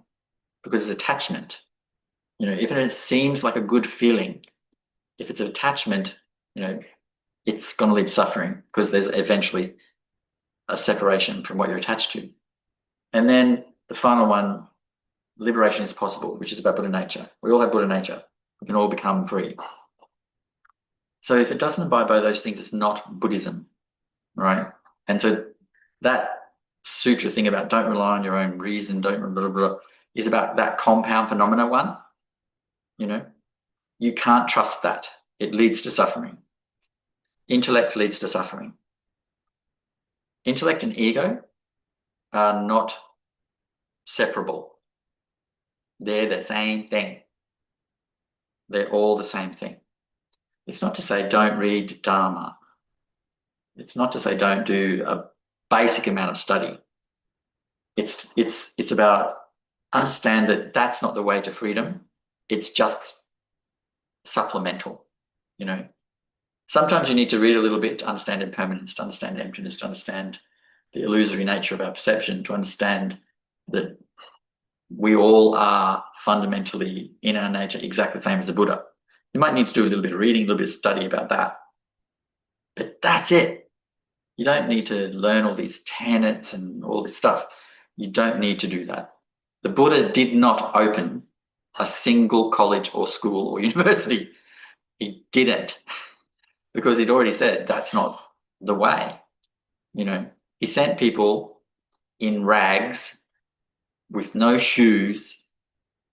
because it's attachment. Even if it seems like a good feeling, if it's an attachment, it's going to lead to suffering because there's eventually a separation from what you're attached to. And then the final one, liberation is possible, which is about Buddha nature. We all have Buddha nature. We can all become free. So if it doesn't abide by those things, it's not Buddhism, right? And so that sutra thing about don't rely on your own reason, don't blah, blah, blah, is about that compound phenomena one. You can't trust that. It leads to suffering. Intellect leads to suffering. Intellect and ego are not separable. They're the same thing. They're all the same thing. It's not to say don't read Dharma. It's not to say don't do a basic amount of study. It's about understand that that's not the way to freedom. It's just supplemental, Sometimes you need to read a little bit to understand impermanence, to understand emptiness, to understand the illusory nature of our perception, to understand that we all are fundamentally in our nature exactly the same as the Buddha. You might need to do a little bit of reading, a little bit of study about that. But that's it. You don't need to learn all these tenets and all this stuff. You don't need to do that. The Buddha did not open a single college or school or university. He didn't, because he'd already said that's not the way. He sent people in rags with no shoes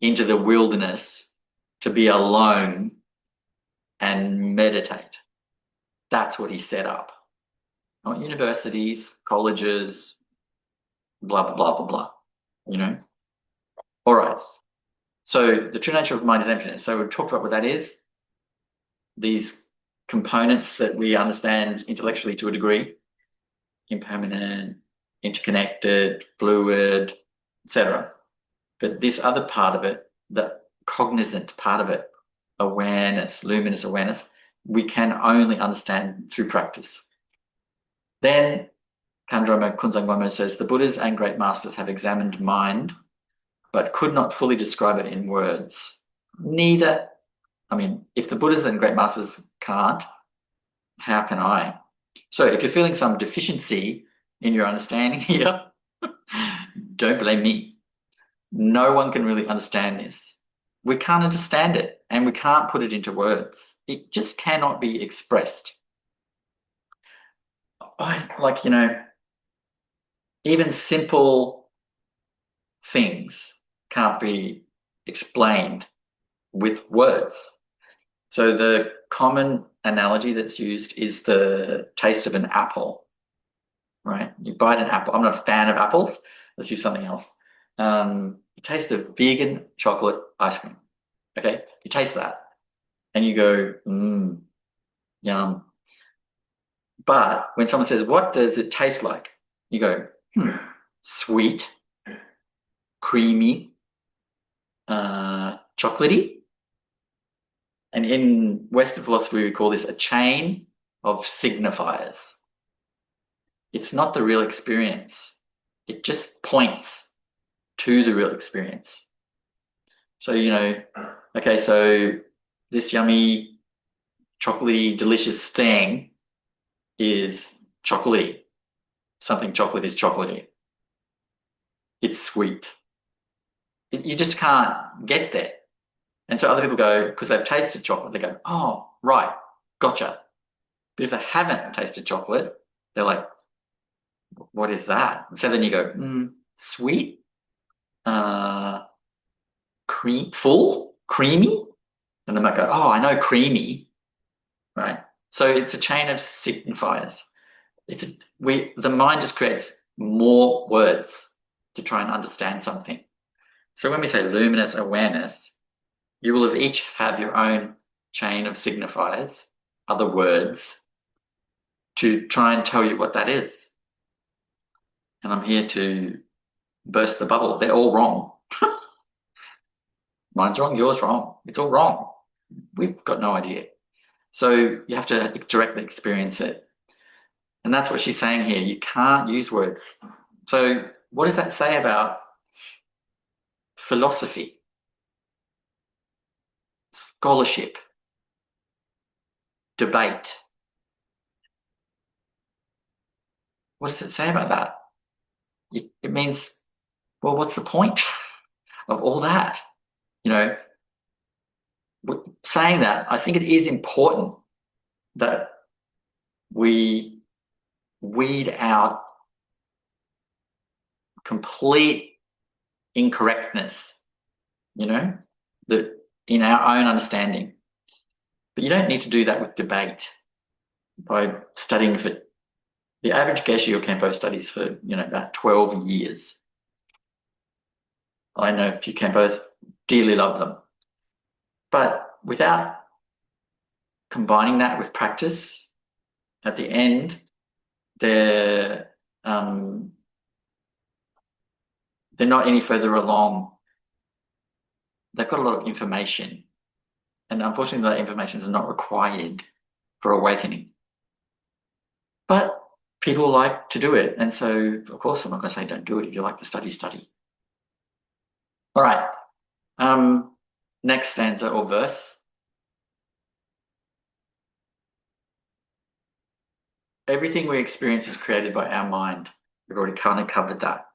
into the wilderness to be alone and meditate. That's what he set up. Not universities, colleges, blah, blah, blah, blah, blah, All right. So the true nature of mind is emptiness. So we've talked about what that is. These components that we understand intellectually to a degree, impermanent, interconnected, fluid, etc. But this other part of it, the cognizant part of it, awareness, luminous awareness, we can only understand through practice. Then Khandroma Kunzang Wangmo says, the Buddhas and great masters have examined mind, but could not fully describe it in words. If the Buddhas and great masters can't, how can I? So if you're feeling some deficiency in your understanding here, don't blame me. No one can really understand this. We can't understand it and we can't put it into words. It just cannot be expressed. Even simple things can't be explained with words. So the common analogy that's used is the taste of an apple, right? You bite an apple. I'm not a fan of apples. Let's use something else. The taste of vegan chocolate ice cream. Okay, you taste that and you go, yum. But when someone says, what does it taste like? You go, sweet, creamy, chocolatey. And in Western philosophy, we call this a chain of signifiers. It's not the real experience. It just points to the real experience. So, okay, so this yummy, chocolatey, delicious thing is chocolatey. Something chocolate is chocolatey. It's sweet. You just can't get there. And so other people go, because they've tasted chocolate, they go, oh, right, gotcha. But if they haven't tasted chocolate, they're like, what is that? So then you go, sweet, creamy. And they might go, oh, I know creamy, right? So it's a chain of signifiers. The mind just creates more words to try and understand something. So when we say luminous awareness, you will each have your own chain of signifiers, other words, to try and tell you what that is. And I'm here to burst the bubble. They're all wrong. Mine's wrong, yours wrong. It's all wrong. We've got no idea. So you have to directly experience it. And that's what she's saying here. You can't use words. So what does that say about philosophy, scholarship, debate? What does it say about that? It means, well, what's the point of all that? Saying that, I think it is important that we weed out complete incorrectness, that in our own understanding. But you don't need to do that with debate by studying for the average Geshe or Kempo studies for, about 12 years. I know a few Kempos, dearly love them. But without combining that with practice, at the end, they're not any further along. They've got a lot of information. And unfortunately, that information is not required for awakening. But people like to do it. And so, of course, I'm not going to say don't do it. If you like to study, study. All right. Next stanza or verse. Everything we experience is created by our mind. We've already kind of covered that.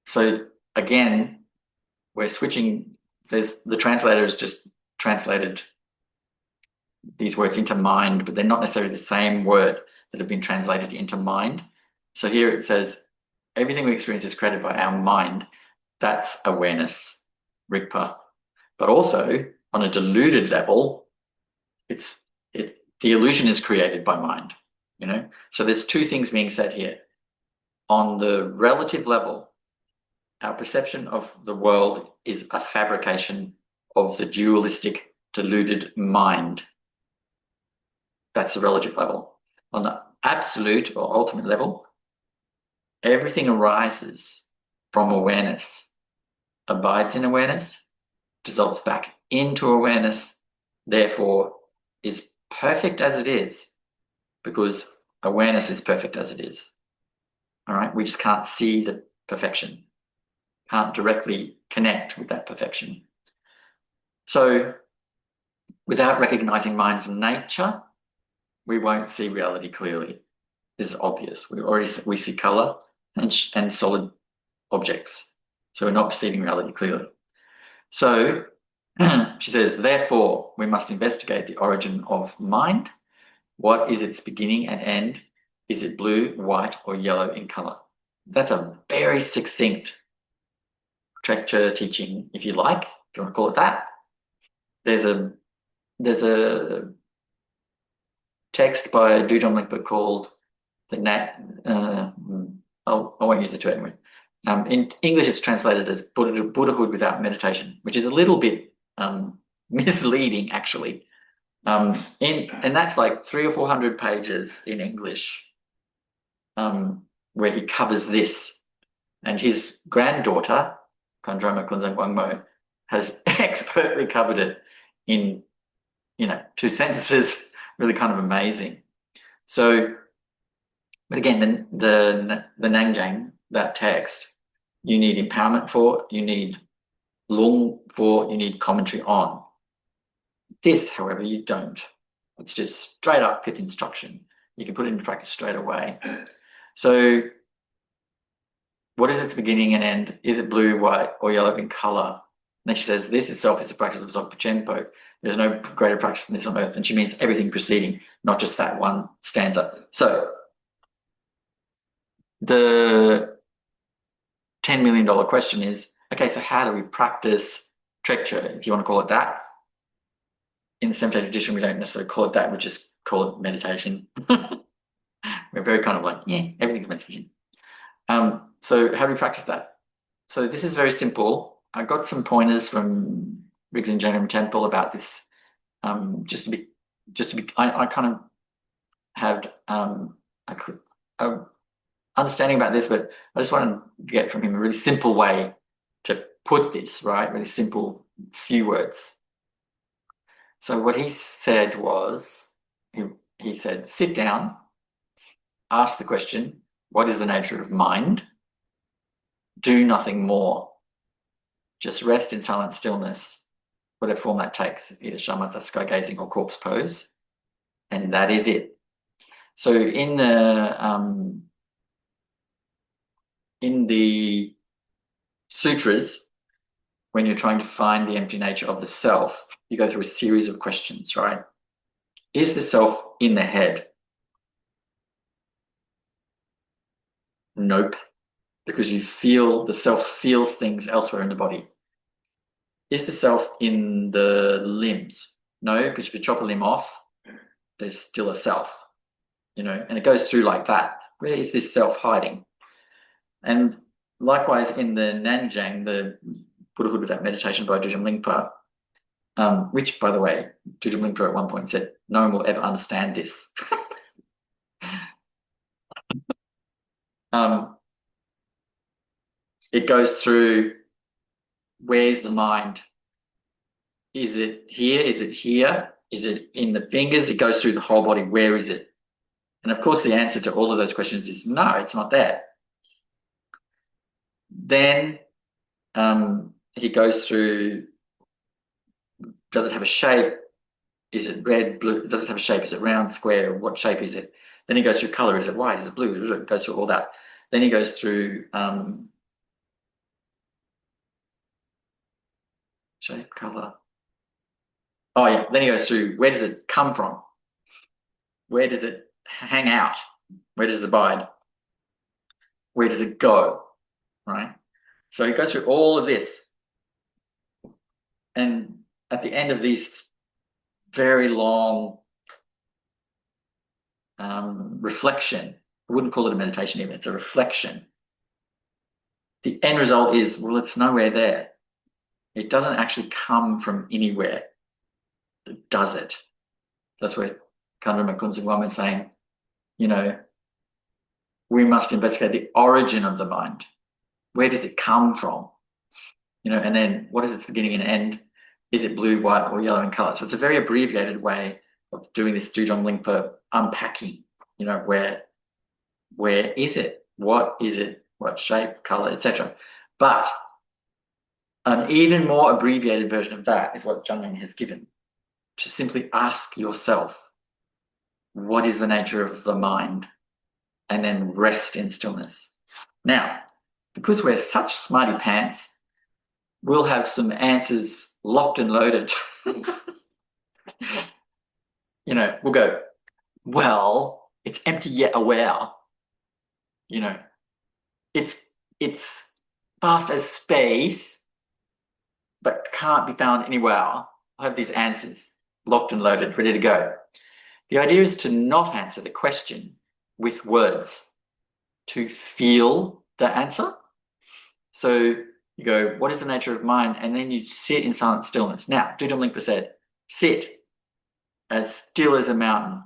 So again, we're switching. The translator has just translated these words into mind, but they're not necessarily the same word that have been translated into mind. So here it says, everything we experience is created by our mind. That's awareness, Rigpa. But also, on a diluted level, the illusion is created by mind, So there's two things being said here. On the relative level, our perception of the world is a fabrication of the dualistic, deluded mind. That's the relative level. On the absolute or ultimate level, everything arises from awareness, abides in awareness, dissolves back into awareness, therefore is perfect as it is, because awareness is perfect as it is. All right, we just can't see the perfection, can't directly connect with that perfection. So without recognizing mind's nature, we won't see reality clearly. This is obvious. We see color and solid objects. So we're not perceiving reality clearly. So she says, therefore, we must investigate the origin of mind. What is its beginning and end? Is it blue, white, or yellow in color? That's a very succinct trekcho teaching, if you like, if you want to call it that. There's a text by Dzogchen Semde called I won't use the two anyway. In English, it's translated as Buddhahood without meditation, which is a little bit misleading, actually. And that's like 300 or 400 pages in English, where he covers this. And his granddaughter, Khandroma Kunzang Wangmo, has expertly covered it in 2 sentences really kind of amazing. So, but again, the Nanjang, that text, you need empowerment for, you need lung for, you need commentary on. This, however, you don't. It's just straight up pith instruction. You can put it into practice straight away. So what is its beginning and end? Is it blue, white, or yellow in color? And then she says, this itself is the practice of Dzogchen Semde. There's no greater practice than this on earth. And she means everything preceding, not just that one stanza. So the $10 million question is, okay, so how do we practice trekcho, if you want to call it that? In the Semde tradition, we don't necessarily call it that. We just call it meditation. We're very kind of like, yeah, everything's meditation. So how do we practice that? So this is very simple. I got some pointers from Riggs and Janam Temple about this. I kind of had a understanding about this, but I just want to get from him a really simple way to put this, right? Really simple, few words. So what he said was, he said, sit down, ask the question, what is the nature of mind? Do nothing more. Just rest in silent stillness, whatever form that takes, either shamatha, sky gazing, or corpse pose. And that is it. So in the sutras, when you're trying to find the empty nature of the self, you go through a series of questions, right? Is the self in the head? Nope. Because you feel, the self feels things elsewhere in the body. Is the self in the limbs? No, because if you chop a limb off, there's still a self, and it goes through like that. Where is this self hiding? And likewise in the Nanjang, the Buddhahood Without Meditation by Dzogchen Lingpa, which, by the way, Dzogchen Lingpa at one point said, no one will ever understand this. It goes through, where's the mind? Is it here? Is it here? Is it in the fingers? It goes through the whole body. Where is it? And of course, the answer to all of those questions is no, it's not there. Then he goes through, does it have a shape? Is it red, blue? Does it have a shape? Is it round, square? What shape is it? Then he goes through color. Is it white? Is it blue? It goes through all that. Then he goes through shape, color. Oh yeah. Then he goes through, where does it come from? Where does it hang out? Where does it abide? Where does it go? Right? So he goes through all of this. And at the end of these very long reflection, I wouldn't call it a meditation even, it's a reflection. The end result is, well, it's nowhere there. It doesn't actually come from anywhere. Does it? That's where Khandroma Kunzang Wangmo is saying, we must investigate the origin of the mind. Where does it come from? And then what is its beginning and end? Is it blue, white, or yellow in color? So it's a very abbreviated way of doing this Dzogchen Lingpa unpacking, where is it? What is it? What shape, color, etc. But an even more abbreviated version of that is what Zhang has given. To simply ask yourself, what is the nature of the mind? And then rest in stillness. Now, because we're such smarty pants, we'll have some answers locked and loaded. We'll go, well, it's empty yet aware. It's vast as space, but can't be found anywhere. I have these answers locked and loaded, ready to go. The idea is to not answer the question with words, to feel the answer. So you go, what is the nature of mind? And then you sit in silent stillness. Now, Dzogchen Lingpa said, sit as still as a mountain.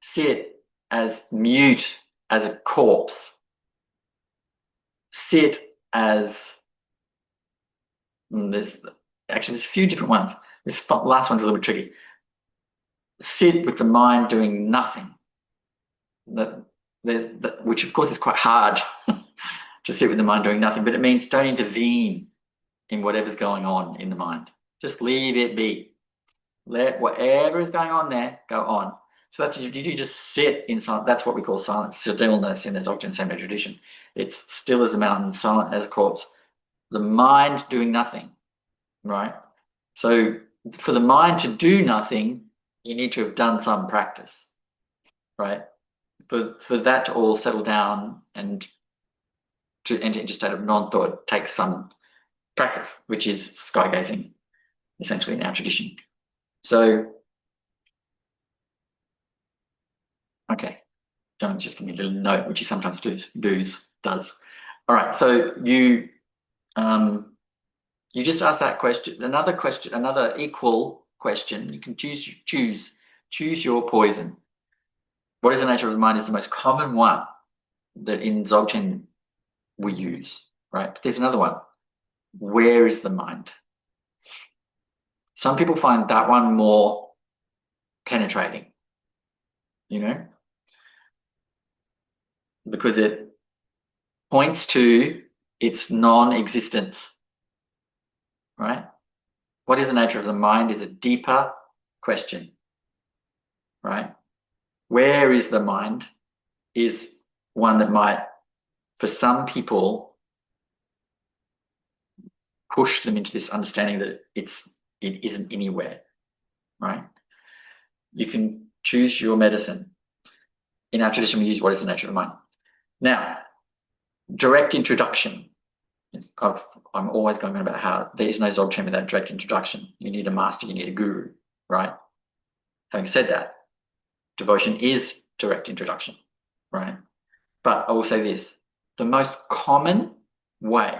Sit as mute as a corpse. Sit as, there's a few different ones. This last one's a little bit tricky. sit with the mind doing nothing. Which of course is quite hard to sit with the mind doing nothing, but it means don't intervene in whatever's going on in the mind. Just leave it be. Let whatever is going on there go on. So that's you just sit in silence. That's what we call silence, stillness in the Dzogchen Semde tradition. It's still as a mountain, silent as a corpse. The mind doing nothing, right? So for the mind to do nothing, you need to have done some practice, right? For that to all settle down and to enter into a state of non-thought takes some practice, which is sky gazing, essentially in our tradition. So, okay, John just give me a little note, which he sometimes does. All right, so you just asked that question. Another equal question. You can choose your poison. What is the nature of the mind is the most common one that in Dzogchen we use, right? But there's another one. Where is the mind? Some people find that one more penetrating, because it points to its non-existence, right? What is the nature of the mind is a deeper question, right? Where is the mind is one that might, for some people, push them into this understanding that it isn't anywhere, right? You can choose your medicine. In our tradition, we use what is the nature of the mind. Now, direct introduction. I'm always going on about how there is no Dzogchen without direct introduction. You need a master, you need a guru, right? Having said that, devotion is direct introduction, right? But I will say this, the most common way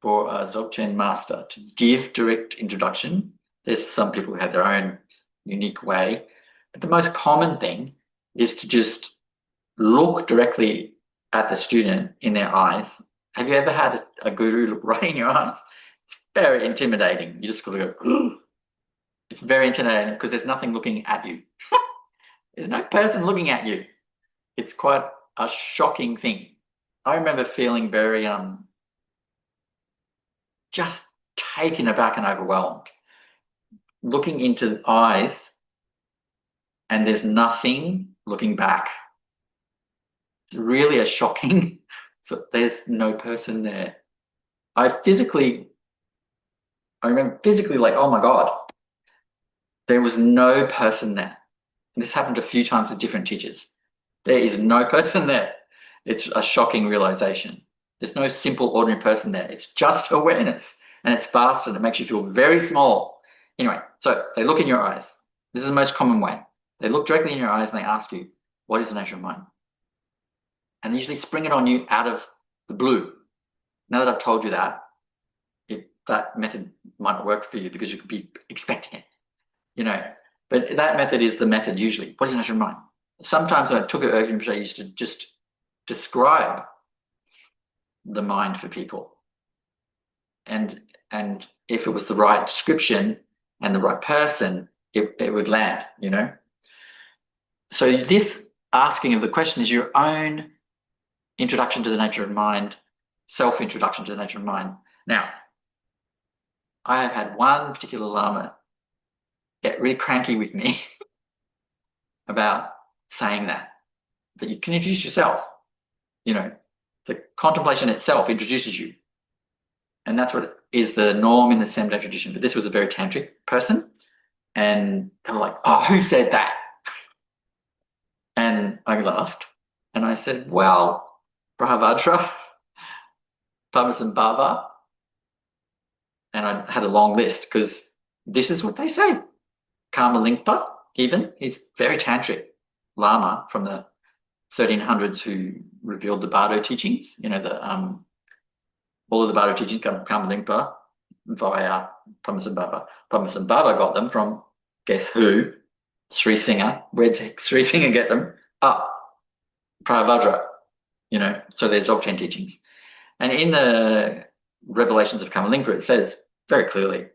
for a Dzogchen master to give direct introduction, there's some people who have their own unique way, but the most common thing is to just look directly at the student in their eyes. Have you ever had a guru look right in your eyes? It's very intimidating. You just got to go, it's very intimidating because there's nothing looking at you. There's no person looking at you. It's quite a shocking thing. I remember feeling very just taken aback and overwhelmed. Looking into the eyes and there's nothing looking back. It's really a shocking, so there's no person there. I remember physically like, oh my God, there was no person there. And this happened a few times with different teachers. There is no person there. It's a shocking realization. There's no simple, ordinary person there. It's just awareness, and it's vast, and it makes you feel very small. Anyway, so they look in your eyes. This is the most common way. They look directly in your eyes and they ask you, what is the nature of mind? And they usually spring it on you out of the blue. Now that I've told you that, that method might not work for you because you could be expecting it, But that method is the method usually. What is the nature of mind? Sometimes when I took it, I used to just describe the mind for people. And if it was the right description and the right person, it would land, So this asking of the question is your own introduction to the nature of mind, self-introduction to the nature of mind. Now, I have had one particular Lama get really cranky with me about saying that you can introduce yourself. The contemplation itself introduces you. And that's what is the norm in the Semde tradition. But this was a very tantric person. And they were like, oh, who said that? And I laughed. And I said, well, Brahmavajra, Bhava. And I had a long list because this is what they say. Karmalingpa, even, he's very tantric Lama from the 1300s who revealed the Bardo teachings. All of the Bardo teachings come from Karmalingpa via Bhava. Bhava got them from, guess who? Sri Singer. Where did Sri Singer get them? Prahavajra. So there's Dzogchen teachings. And in the Revelations of Karmalingpa, it says very clearly,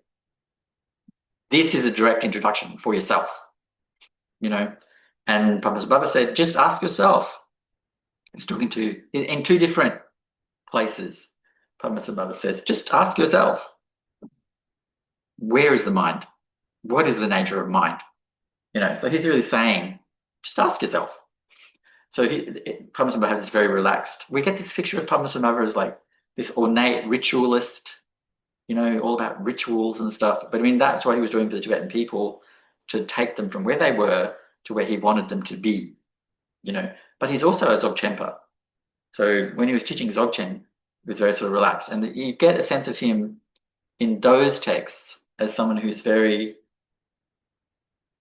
this is a direct introduction for yourself. you know. And Padmasambhava said, just ask yourself. He's talking to, in two different places. Padmasambhava says, just ask yourself, where is the mind? What is the nature of mind? So he's really saying, just ask yourself. So Padmasambhava had this very relaxed. We get this picture of Padmasambhava as like this ornate ritualist, all about rituals and stuff. But I mean, that's what he was doing for the Tibetan people, to take them from where they were to where he wanted them to be, But he's also a Dzogchenpa. So when he was teaching Dzogchen, he was very sort of relaxed. And you get a sense of him in those texts as someone who's very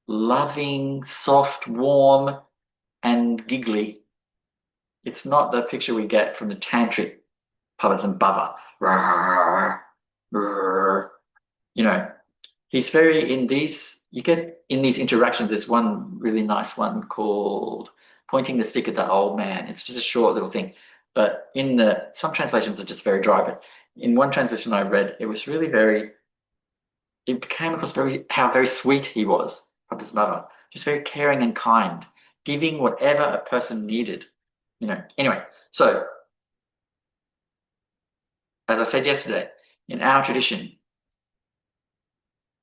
loving, soft, warm, and giggly. It's not the picture we get from the tantric Padmasambhava. He's very in these, you get in these interactions, there's one really nice one called Pointing the Stick at the Old Man. It's just a short little thing. But some translations are just very dry. But in one translation I read, it was really it came across how very sweet he was, Padmasambhava. Just very caring and kind, giving whatever a person needed. Anyway, so as I said yesterday, in our tradition,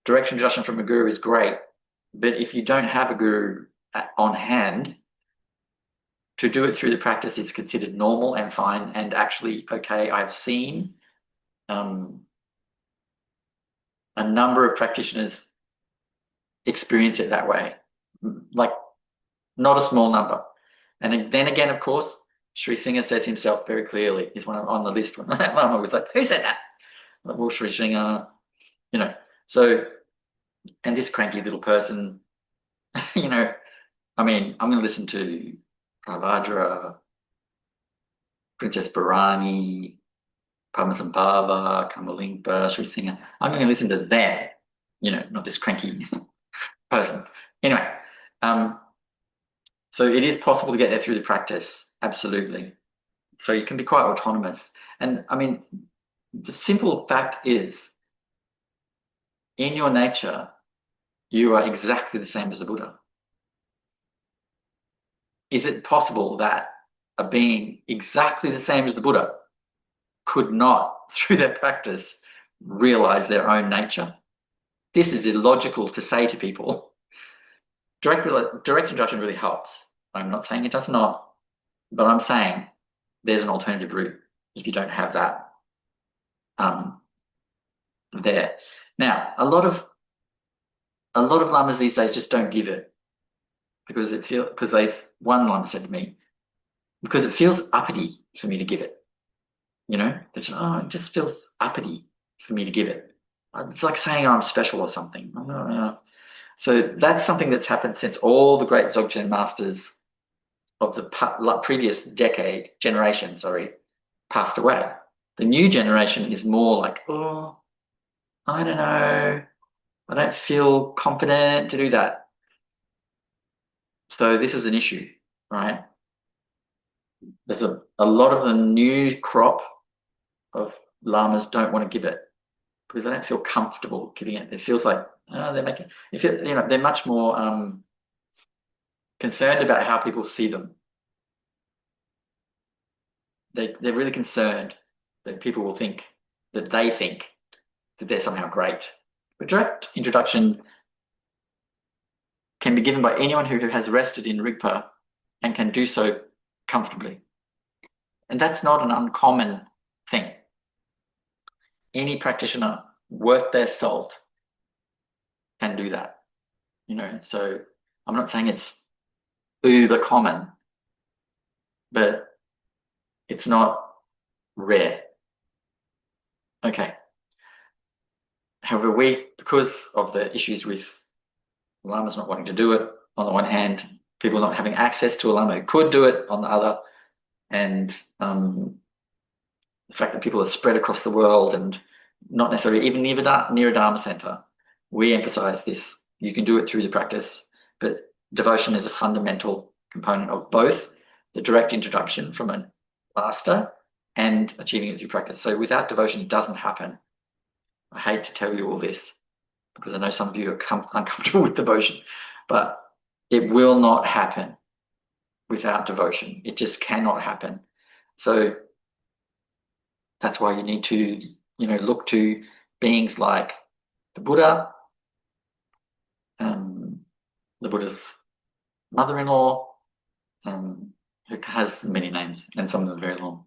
direct introduction from a guru is great, but if you don't have a guru on hand, to do it through the practice is considered normal and fine and actually okay. I've seen a number of practitioners experience it that way, like not a small number. And then again, of course, Sri Singha says himself very clearly, he's one on the list when that Lama was like, who said that? Like, well, Sri Singha, so, and this cranky little person, I mean, I'm going to listen to Pravadra, Princess Bharani, Padmasambhava, Kamalingpa, Sri Singha. I'm going to listen to them, not this cranky person. Anyway, so it is possible to get there through the practice, absolutely. So you can be quite autonomous. And I mean, the simple fact is, in your nature, you are exactly the same as the Buddha. Is it possible that a being exactly the same as the Buddha could not, through their practice, realize their own nature? This is illogical to say to people. Direct introduction really helps. I'm not saying it does not, but I'm saying there's an alternative route if you don't have that there. Now, a lot of lamas these days just don't give it because one lama said to me, because it feels uppity for me to give it. It just feels uppity for me to give it. It's like saying I'm special or something. So that's something that's happened since all the great Dzogchen masters of the previous generation, passed away. The new generation is more like, oh, I don't know, I don't feel confident to do that. So this is an issue, right? There's a lot of the new crop of lamas don't want to give it because they don't feel comfortable giving it. It feels like they're much more concerned about how people see them. They're really concerned that people will think that they're somehow great. But direct introduction can be given by anyone who has rested in Rigpa and can do so comfortably. And that's not an uncommon thing. Any practitioner worth their salt can do that. So I'm not saying it's uber common, but it's not rare. Okay. However, because of the issues with lamas not wanting to do it, on the one hand, people not having access to a lama who could do it on the other, and the fact that people are spread across the world and not necessarily even near a Dharma center, we emphasize this. You can do it through the practice, but devotion is a fundamental component of both the direct introduction from a master and achieving it through practice. So without devotion, it doesn't happen. I hate to tell you all this because I know some of you are uncomfortable with devotion, but It will not happen without devotion. It just cannot happen. So that's why you need to, look to beings like the Buddha, the Buddha's mother-in-law, who has many names, and some of them are very long.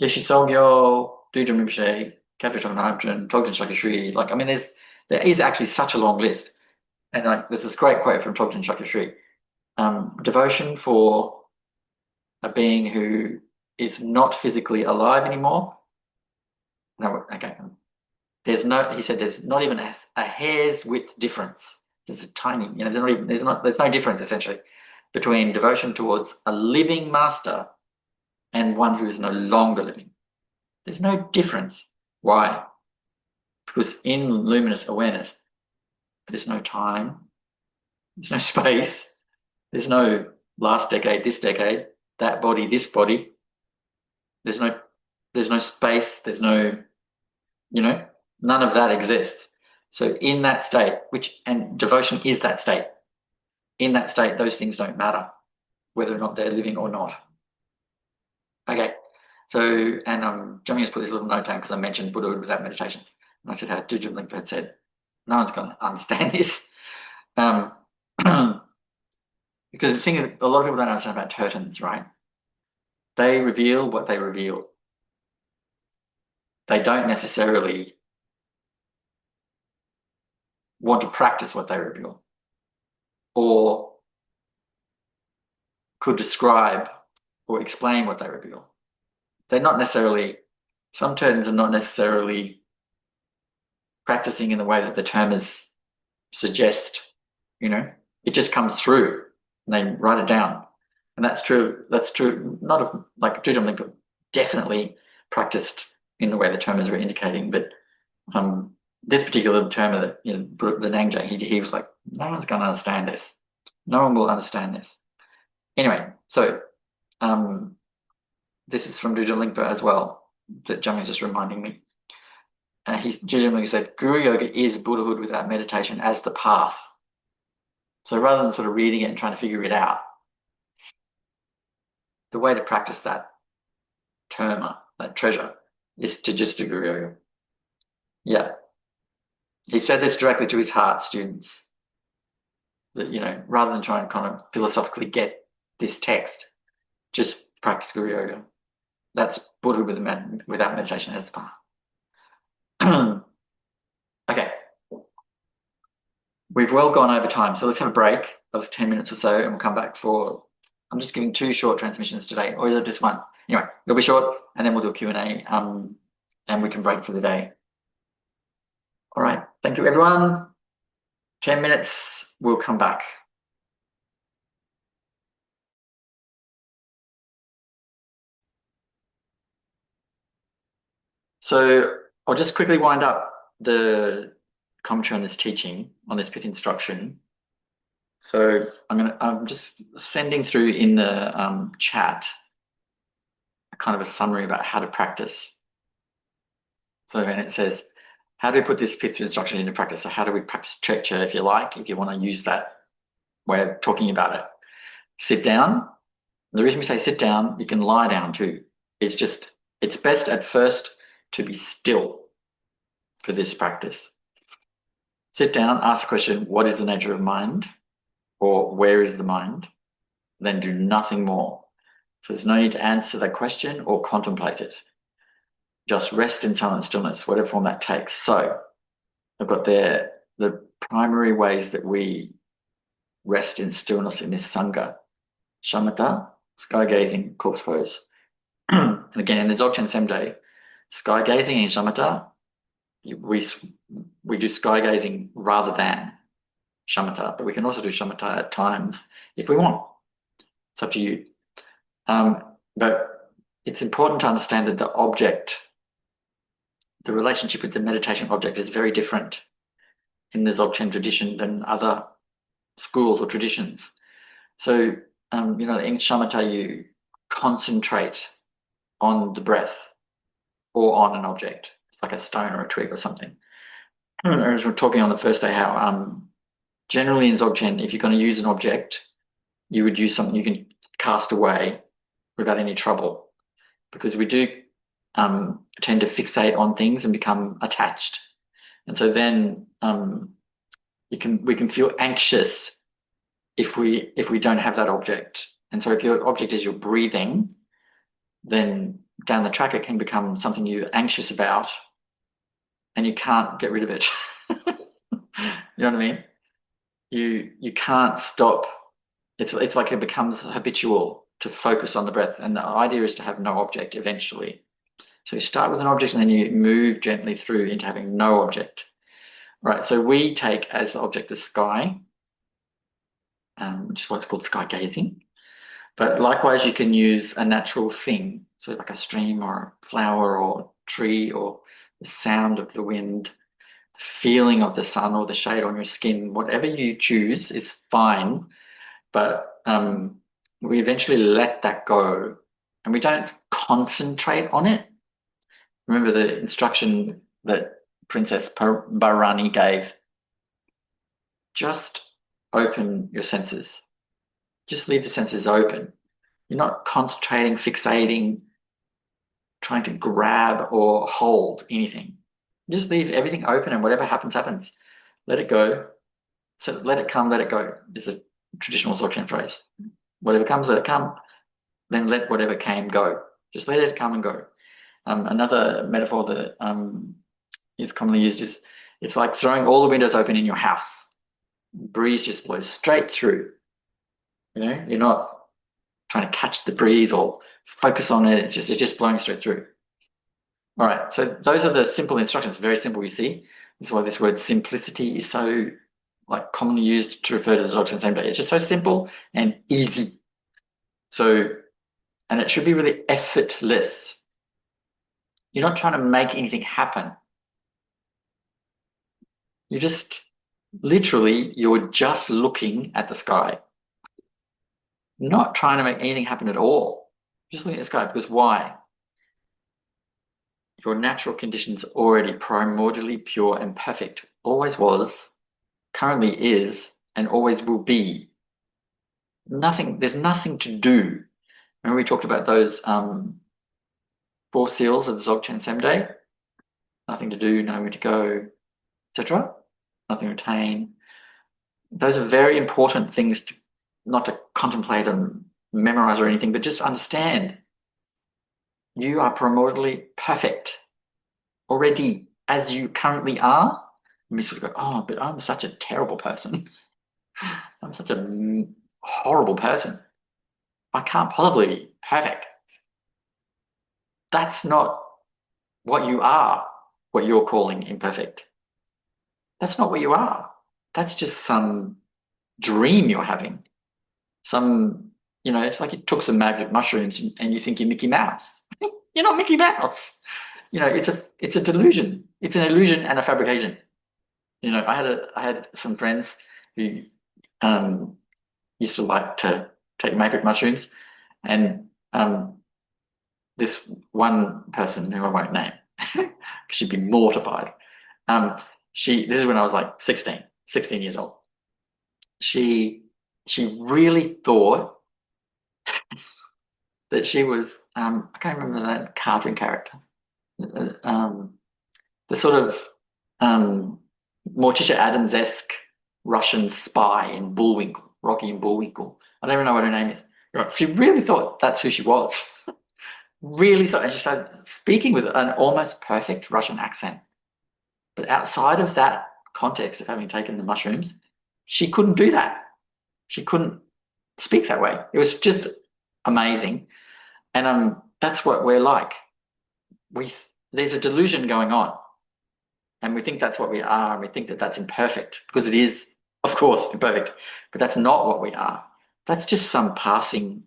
Yeshi Sogyo, Dujum Rinpoche, Katha Chongnarjun, Togden Shakya Like, I mean, there is actually such a long list. And there's this great quote from Togden Shakya devotion for a being who is not physically alive anymore. No, okay. He said there's not even a hair's width difference. There's a tiny, there's no difference essentially between devotion towards a living master and one who is no longer living. There's no difference. Why? Because in luminous awareness, there's no time, there's no space, there's no last decade, this decade, that body, this body. There's no space, there's no, none of that exists. So in that state, and devotion is that state, in that state, those things don't matter, whether or not they're living or not. Okay, so, and Johnny has put this little note down because I mentioned Buddhahood without meditation. And I said how Dzogchen Semde had said, no one's going to understand this. Because the thing is, a lot of people don't understand about tertons, right? They reveal what they reveal. They don't necessarily want to practice what they reveal, or could describe or explain what they reveal. They're not necessarily, some tertons are not necessarily practicing in the way that the termers suggest, it just comes through and they write it down. And that's true. That's true, not of like Dzogchen Semde definitely practiced in the way the termers were indicating, but this particular termer that, the Nangjang, he was like, no one's going to understand this. No one will understand this. Anyway, so this is from Dzogchen Semde as well, that Jung is just reminding me. Dzogchen Semde said, Guru Yoga is Buddhahood without meditation as the path. So rather than sort of reading it and trying to figure it out, the way to practice that terma, that treasure, is to just do Guru Yoga. Yeah. He said this directly to his heart students, that, rather than trying to kind of philosophically get this text, just practice Guru Yoga. That's Buddhahood without meditation as the path. Okay. We've well gone over time, so let's have a break of 10 minutes or so and we'll come back for, I'm just giving 2 short transmissions today, or is it just one? Anyway, it'll be short and then we'll do a Q&A and we can break for the day. All right, thank you everyone. 10 minutes, we'll come back. So I'll just quickly wind up the commentary on this teaching, on this Pith instruction. So I'm just sending through in the chat a kind of a summary about how to practice. So, and it says, how do we put this Pith instruction into practice? So how do we practice trekcho, if you like, if you want to use that way of talking about it? Sit down. The reason we say sit down, you can lie down too. It's best at first to be still for this practice. Sit down, ask the question, what is the nature of mind? Or where is the mind? Then do nothing more. So there's no need to answer that question or contemplate it. Just rest in silent stillness, whatever form that takes. So I've got there the primary ways that we rest in stillness in this Sangha. Shamatha, sky gazing, corpse pose. And again, in the Dzogchen Semde, sky gazing in shamatha, we do sky gazing rather than shamatha, but we can also do shamatha at times if we want. It's up to you. But it's important to understand that the object, the relationship with the meditation object is very different in the Dzogchen tradition than other schools or traditions. So, in shamatha, you concentrate on the breath or on an object. It's like a stone or a twig or something. As we're talking on the first day, how generally in Dzogchen, if you're going to use an object, you would use something you can cast away without any trouble, because we do tend to fixate on things and become attached. And so then we can feel anxious if we don't have that object. And so if your object is your breathing, then down the track it can become something you're anxious about and you can't get rid of it. You know what I mean? You can't stop. It's like it becomes habitual to focus on the breath. And the idea is to have no object eventually. So you start with an object and then you move gently through into having no object. Right, so we take as the object the sky, which is what's called sky gazing. But likewise, you can use a natural thing, so like a stream or a flower or tree or the sound of the wind, the feeling of the sun or the shade on your skin. Whatever you choose is fine, but we eventually let that go and we don't concentrate on it. Remember the instruction that Princess Barani gave? Just open your senses. Just leave the senses open. You're not concentrating, fixating, trying to grab or hold anything. Just leave everything open and whatever happens, happens. Let it go. So let it come, let it go is a traditional Dzogchen phrase. Whatever comes, let it come. Then let whatever came go. Just let it come and go. Another metaphor that is commonly used is it's like throwing all the windows open in your house. Breeze just blows straight through. You know, you're not trying to catch the breeze or focus on it. It's just blowing straight through. All right, so those are the simple instructions. Very simple, you see. That's why this word simplicity is so like commonly used to refer to the Dzogchen Semde. It's just so simple and easy. So, and it should be really effortless. You're not trying to make anything happen. You're just literally, you're just looking at the sky. Not trying to make anything happen at all. Just looking at the sky, because why? Your natural condition's already primordially pure and perfect. Always was, currently is, and always will be. There's nothing to do. Remember we talked about those 4 seals of the Dzogchen Semde? Nothing to do, nowhere to go, etc. Nothing to retain. Those are very important things to not to contemplate and memorize or anything, but just understand. You are primordially perfect already as you currently are. And we sort of go, oh, but I'm such a terrible person. I'm such a horrible person. I can't possibly be perfect. That's not what you are, what you're calling imperfect. That's not what you are. That's just some dream you're having. It's like you took some magic mushrooms and you think you're Mickey Mouse. You're not Mickey Mouse. It's a delusion. It's an illusion and a fabrication. I had some friends who used to like to take magic mushrooms, and this one person who I won't name, because she'd be mortified. This is when I was like 16 years old. She really thought that she was, I can't remember that cartoon character, the sort of Morticia Adams-esque Russian spy in Bullwinkle, Rocky and Bullwinkle. I don't even know what her name is. She really thought that's who she was. Really thought, and she started speaking with an almost perfect Russian accent. But outside of that context of having taken the mushrooms, she couldn't do that. She couldn't speak that way. It was just amazing. And that's what we're like. There's a delusion going on. And we think that's what we are. And we think that that's imperfect, because it is, of course, imperfect. But that's not what we are. That's just some passing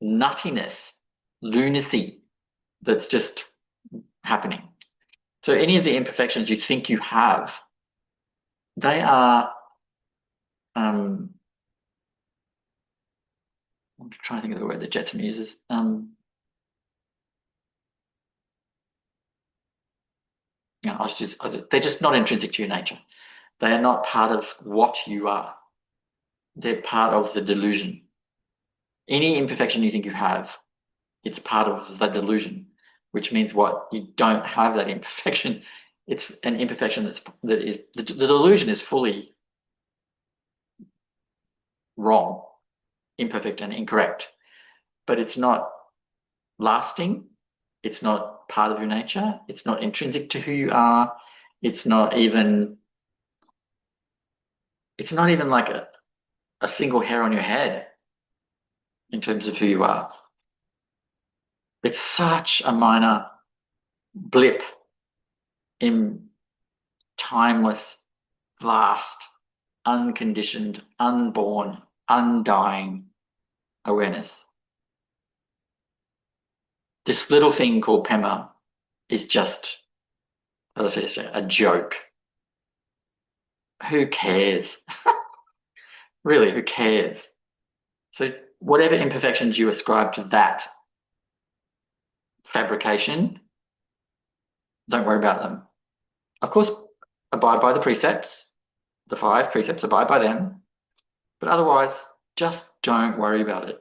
nuttiness, lunacy that's just happening. So any of the imperfections you think you have, they are, I'm trying to think of the word that Jetsam uses. They're just not intrinsic to your nature. They are not part of what you are. They're part of the delusion. Any imperfection you think you have, it's part of the delusion, which means what? You don't have that imperfection. It's an imperfection the delusion is fully wrong, imperfect, and incorrect, but it's not lasting. It's not part of your nature. It's not intrinsic to who you are. It's not even like a single hair on your head in terms of who you are. It's such a minor blip in timeless, vast, unconditioned, unborn, undying awareness. This little thing called Pema is just, as I say, a joke. Who cares? Really, who cares? So whatever imperfections you ascribe to that fabrication, don't worry about them. Of course, abide by the precepts, the 5 precepts, abide by them, but otherwise, just don't worry about it.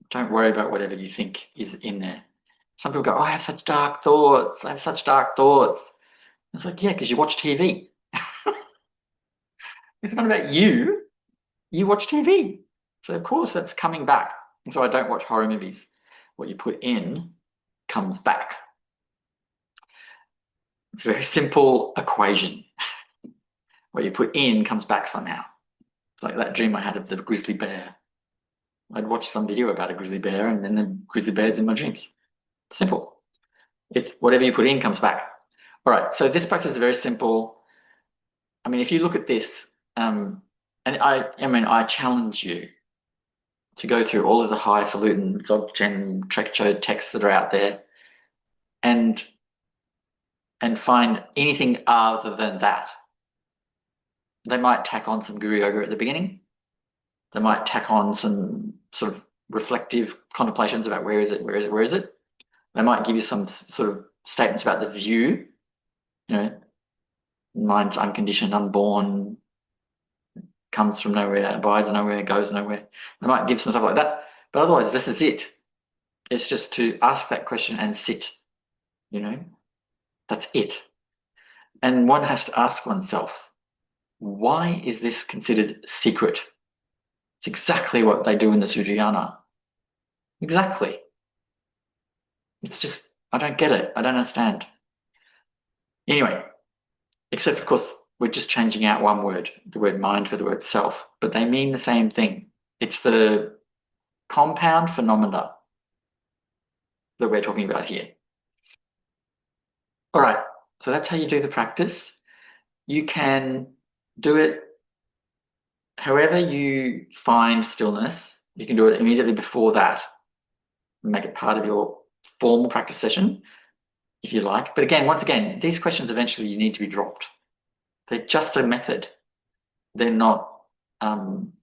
Don't worry about whatever you think is in there. Some people go, oh, I have such dark thoughts. I have such dark thoughts. It's like, yeah, because you watch TV. It's not about you. You watch TV. So, of course, that's coming back. That's why I don't watch horror movies. What you put in comes back. It's a very simple equation. What you put in comes back somehow. It's like that dream I had of the grizzly bear. I'd watch some video about a grizzly bear and then the grizzly bear's in my dreams. Simple. It's whatever you put in comes back. All right, so this practice is very simple. I mean, if you look at this, and I challenge you to go through all of the highfalutin Dzogchen, trekcho texts that are out there and find anything other than that. They might tack on some guru yoga at the beginning. They might tack on some sort of reflective contemplations about where is it. They might give you some sort of statements about the view, mind's unconditioned, unborn, comes from nowhere, abides nowhere, goes nowhere. They might give some stuff like that, but otherwise this is it. It's just to ask that question and sit, that's it. And one has to ask oneself, why is this considered secret? It's exactly what they do in the Sujayana. Exactly. It's just, I don't get it. I don't understand. Anyway, except of course, we're just changing out one word, the word mind for the word self, but they mean the same thing. It's the compound phenomena that we're talking about here. All right, so that's how you do the practice. You can do it however you find stillness. You can do it immediately before that. Make it part of your formal practice session, if you like. But again, once again, these questions eventually you need to be dropped. They're just a method. They're not something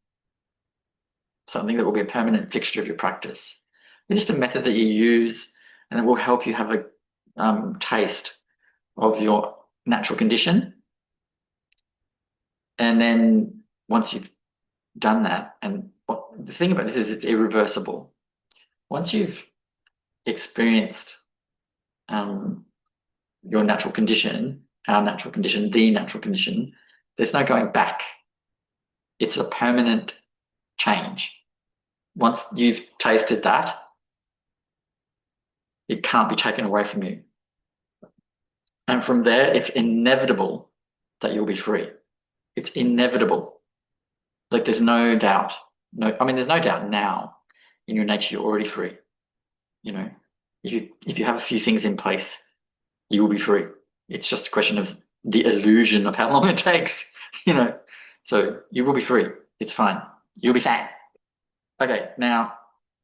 that will be a permanent fixture of your practice. They're just a method that you use and it will help you have a taste of your natural condition. And then once you've done that, and the thing about this is it's irreversible. Once you've experienced your natural condition, our natural condition, the natural condition, there's no going back. It's a permanent change. Once you've tasted that, it can't be taken away from you. And from there, it's inevitable that you'll be free. It's inevitable. Like there's no doubt. There's no doubt now in your nature you're already free. If you have a few things in place, you will be free. It's just a question of the illusion of how long it takes, So you will be free. It's fine. You'll be fine. Okay, now,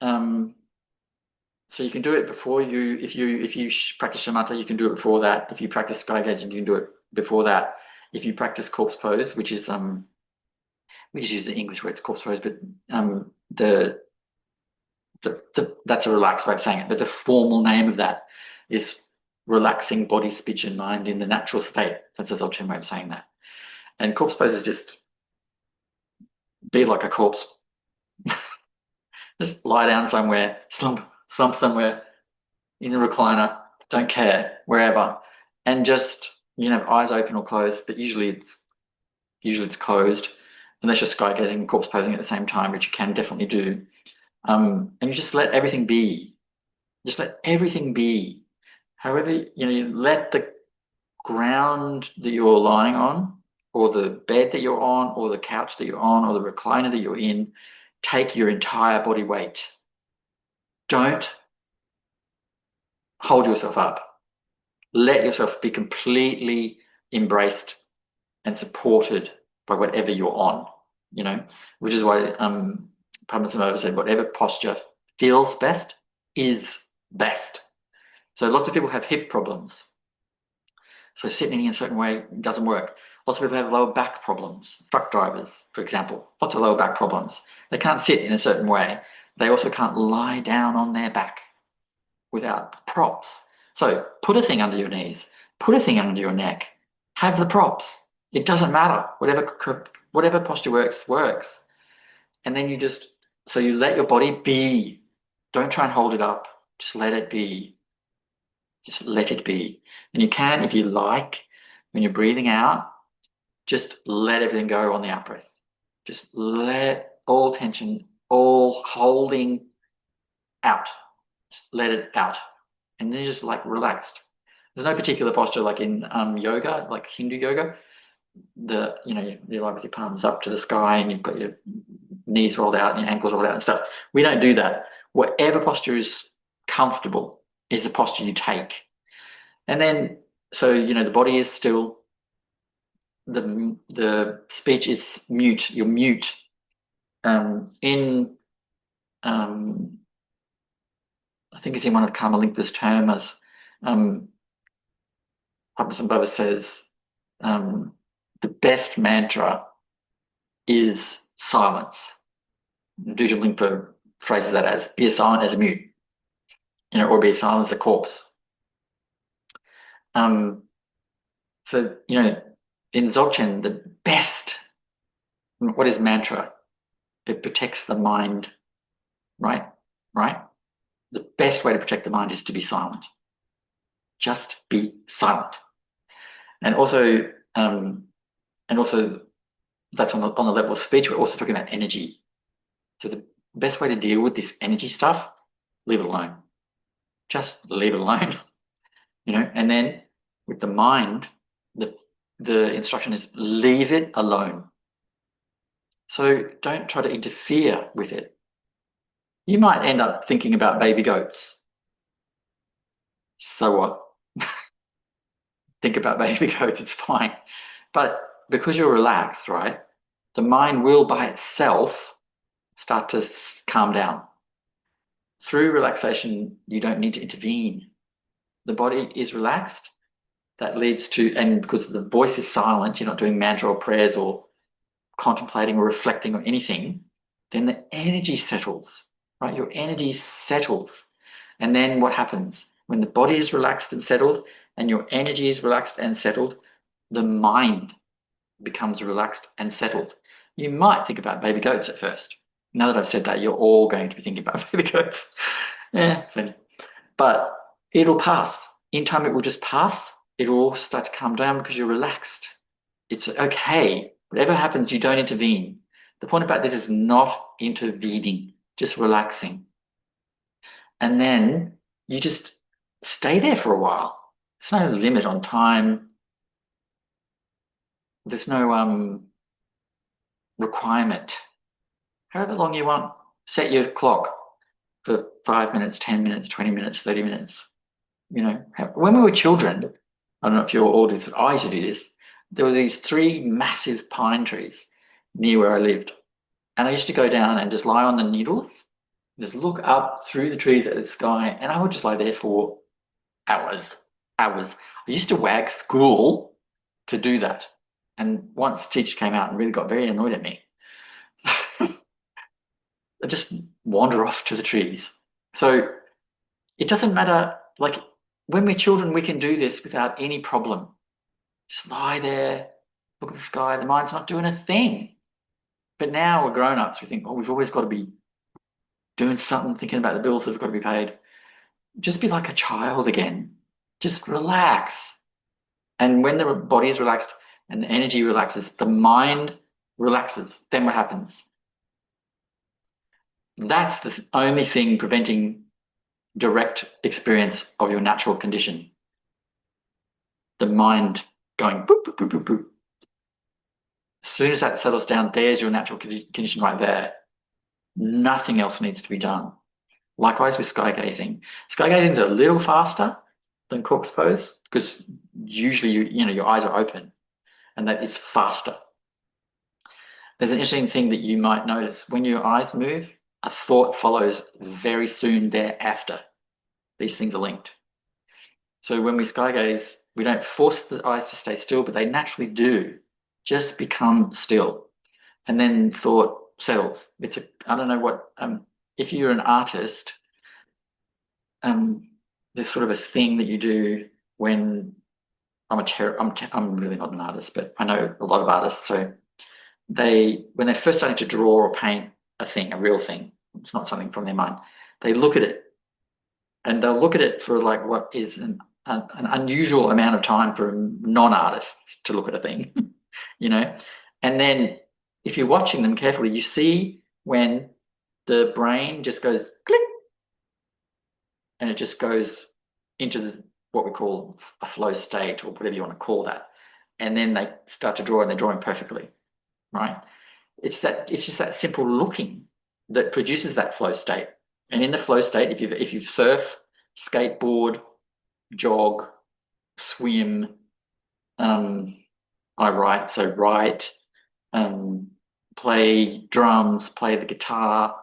so you can do it before if you practice shamatha, you can do it before that. If you practice sky gazing, you can do it before that. If you practice corpse pose, which is we just use the English word corpse pose, but that's a relaxed way of saying it. But the formal name of that is relaxing body, speech, and mind in the natural state. That's a Dzogchen way of saying that. And corpse pose is just be like a corpse. Just lie down somewhere, slump somewhere in the recliner, don't care, wherever. And just, you know, eyes open or closed, but usually it's closed, unless you're sky gazing and corpse posing at the same time, which you can definitely do. And you just let everything be. Just let everything be. However, you know, you let the ground that you're lying on, or the bed that you're on, or the couch that you're on, or the recliner that you're in, take your entire body weight. Don't hold yourself up. Let yourself be completely embraced and supported by whatever you're on, you know, which is why Pema Düddul said, whatever posture feels best is best. So lots of people have hip problems. So sitting in a certain way doesn't work. Lots of people have lower back problems. Truck drivers, for example, lots of lower back problems. They can't sit in a certain way. They also can't lie down on their back without props. So put a thing under your knees, put a thing under your neck, have the props. It doesn't matter. Whatever posture works. And then so you let your body be. Don't try and hold it up. Just let it be. Just let it be. And you can, if you like, when you're breathing out, just let everything go on the out breath. Just let all tension, all holding out. Just let it out. And then you're just like relaxed. There's no particular posture like in yoga, like Hindu yoga. You lie with your palms up to the sky and you've got your knees rolled out and your ankles rolled out and stuff. We don't do that. Whatever posture is comfortable is the posture you take. And then, so, you know, the body is still, the speech is mute. You're mute. I think it's in one of Karmalink's termas. Baba says, the best mantra is silence. Düddul Rinpoche phrases that as be as silent as a mute, you know, or be as silent as a corpse. So, you know, in Dzogchen, the best, what is mantra? It protects the mind, right? Right? The best way to protect the mind is to be silent. Just be silent. And also that's on the level of speech. We're also talking about energy. So the best way to deal with this energy stuff, leave it alone. Just leave it alone, you know. And then with the mind, the instruction is leave it alone. So don't try to interfere with it. You might end up thinking about baby goats. So what? Think about baby goats, it's fine. But because you're relaxed, right, the mind will by itself start to calm down. Through relaxation, you don't need to intervene. The body is relaxed. That leads to, and because the voice is silent, you're not doing mantra or prayers or contemplating or reflecting or anything, then the energy settles, right? Your energy settles. And then what happens? When the body is relaxed and settled and your energy is relaxed and settled, the mind becomes relaxed and settled. You might think about baby goats at first. Now that I've said that, you're all going to be thinking about baby goats. Yeah, funny. But it'll pass. In time, it will just pass. It will all start to calm down because you're relaxed. It's okay. Whatever happens, you don't intervene. The point about this is not intervening, just relaxing. And then you just stay there for a while. There's no limit on time. There's no requirement. However long you want, set your clock for 5 minutes, 10 minutes, 20 minutes, 30 minutes. You know, when we were children, I don't know if you're all did, but I used to do this. There were these 3 massive pine trees near where I lived. And I used to go down and just lie on the needles, just look up through the trees at the sky, and I would just lie there for hours. I used to wag school to do that. And once the teacher came out and really got very annoyed at me, I just wander off to the trees. So it doesn't matter, like when we're children, we can do this without any problem. Just lie there look at the sky, the mind's not doing a thing. But now we're grown-ups, we think, oh, we've always got to be doing something, thinking about the bills that have got to be paid. Just be like a child again. Just relax. And when the body is relaxed and the energy relaxes, the mind relaxes. Then what happens? That's the only thing preventing direct experience of your natural condition. The mind going boop, boop, boop, boop, boop. As soon as that settles down, there's your natural condition right there. Nothing else needs to be done. Likewise with sky gazing. Sky gazing is a little faster than corpse pose because usually your eyes are open and that is faster. There's an interesting thing that you might notice. When your eyes move, a thought follows very soon thereafter. These things are linked. So when we sky gaze, we don't force the eyes to stay still, but they naturally do. Just become still. And then thought settles. I don't know what, if you're an artist, there's sort of a thing that you do when I'm really not an artist, but I know a lot of artists. So when they're first starting to draw or paint a thing, a real thing, it's not something from their mind, they look at it and they'll look at it for like what is an unusual amount of time for non-artists to look at a thing, and then if you're watching them carefully, you see when the brain just goes click and it just goes into what we call a flow state or whatever you want to call that. And then they start to draw and they're drawing perfectly, right? It's just that simple looking that produces that flow state. And in the flow state, if you surf, skateboard, jog, swim, I write, so write, play drums, play the guitar,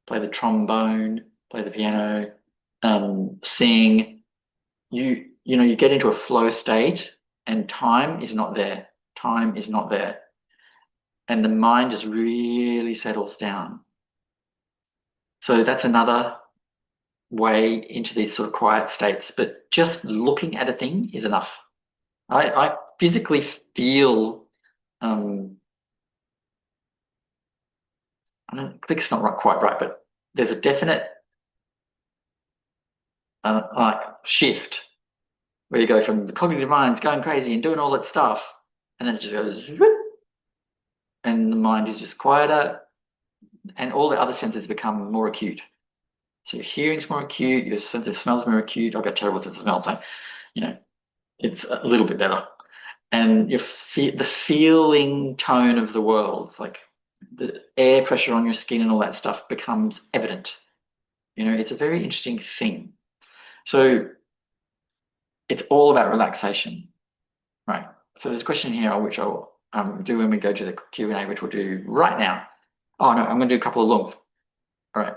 play the trombone, play the piano, sing, you get into a flow state and time is not there. Time is not there. And the mind just really settles down. So that's another way into these sort of quiet states, but just looking at a thing is enough. I physically feel, click's not quite right, but there's a definite like shift where you go from the cognitive mind's going crazy and doing all that stuff, and then it just goes, whoop, and the mind is just quieter, and all the other senses become more acute. So your hearing's more acute, your sense of smell's more acute. I've got terrible sense of smell, so it's a little bit better. And the feeling tone of the world, like the air pressure on your skin and all that stuff becomes evident. It's a very interesting thing. So it's all about relaxation, right? So there's a question here, which I'll do when we go to the Q&A, which we'll do right now. Oh no, I'm going to do a couple of lungs. All right.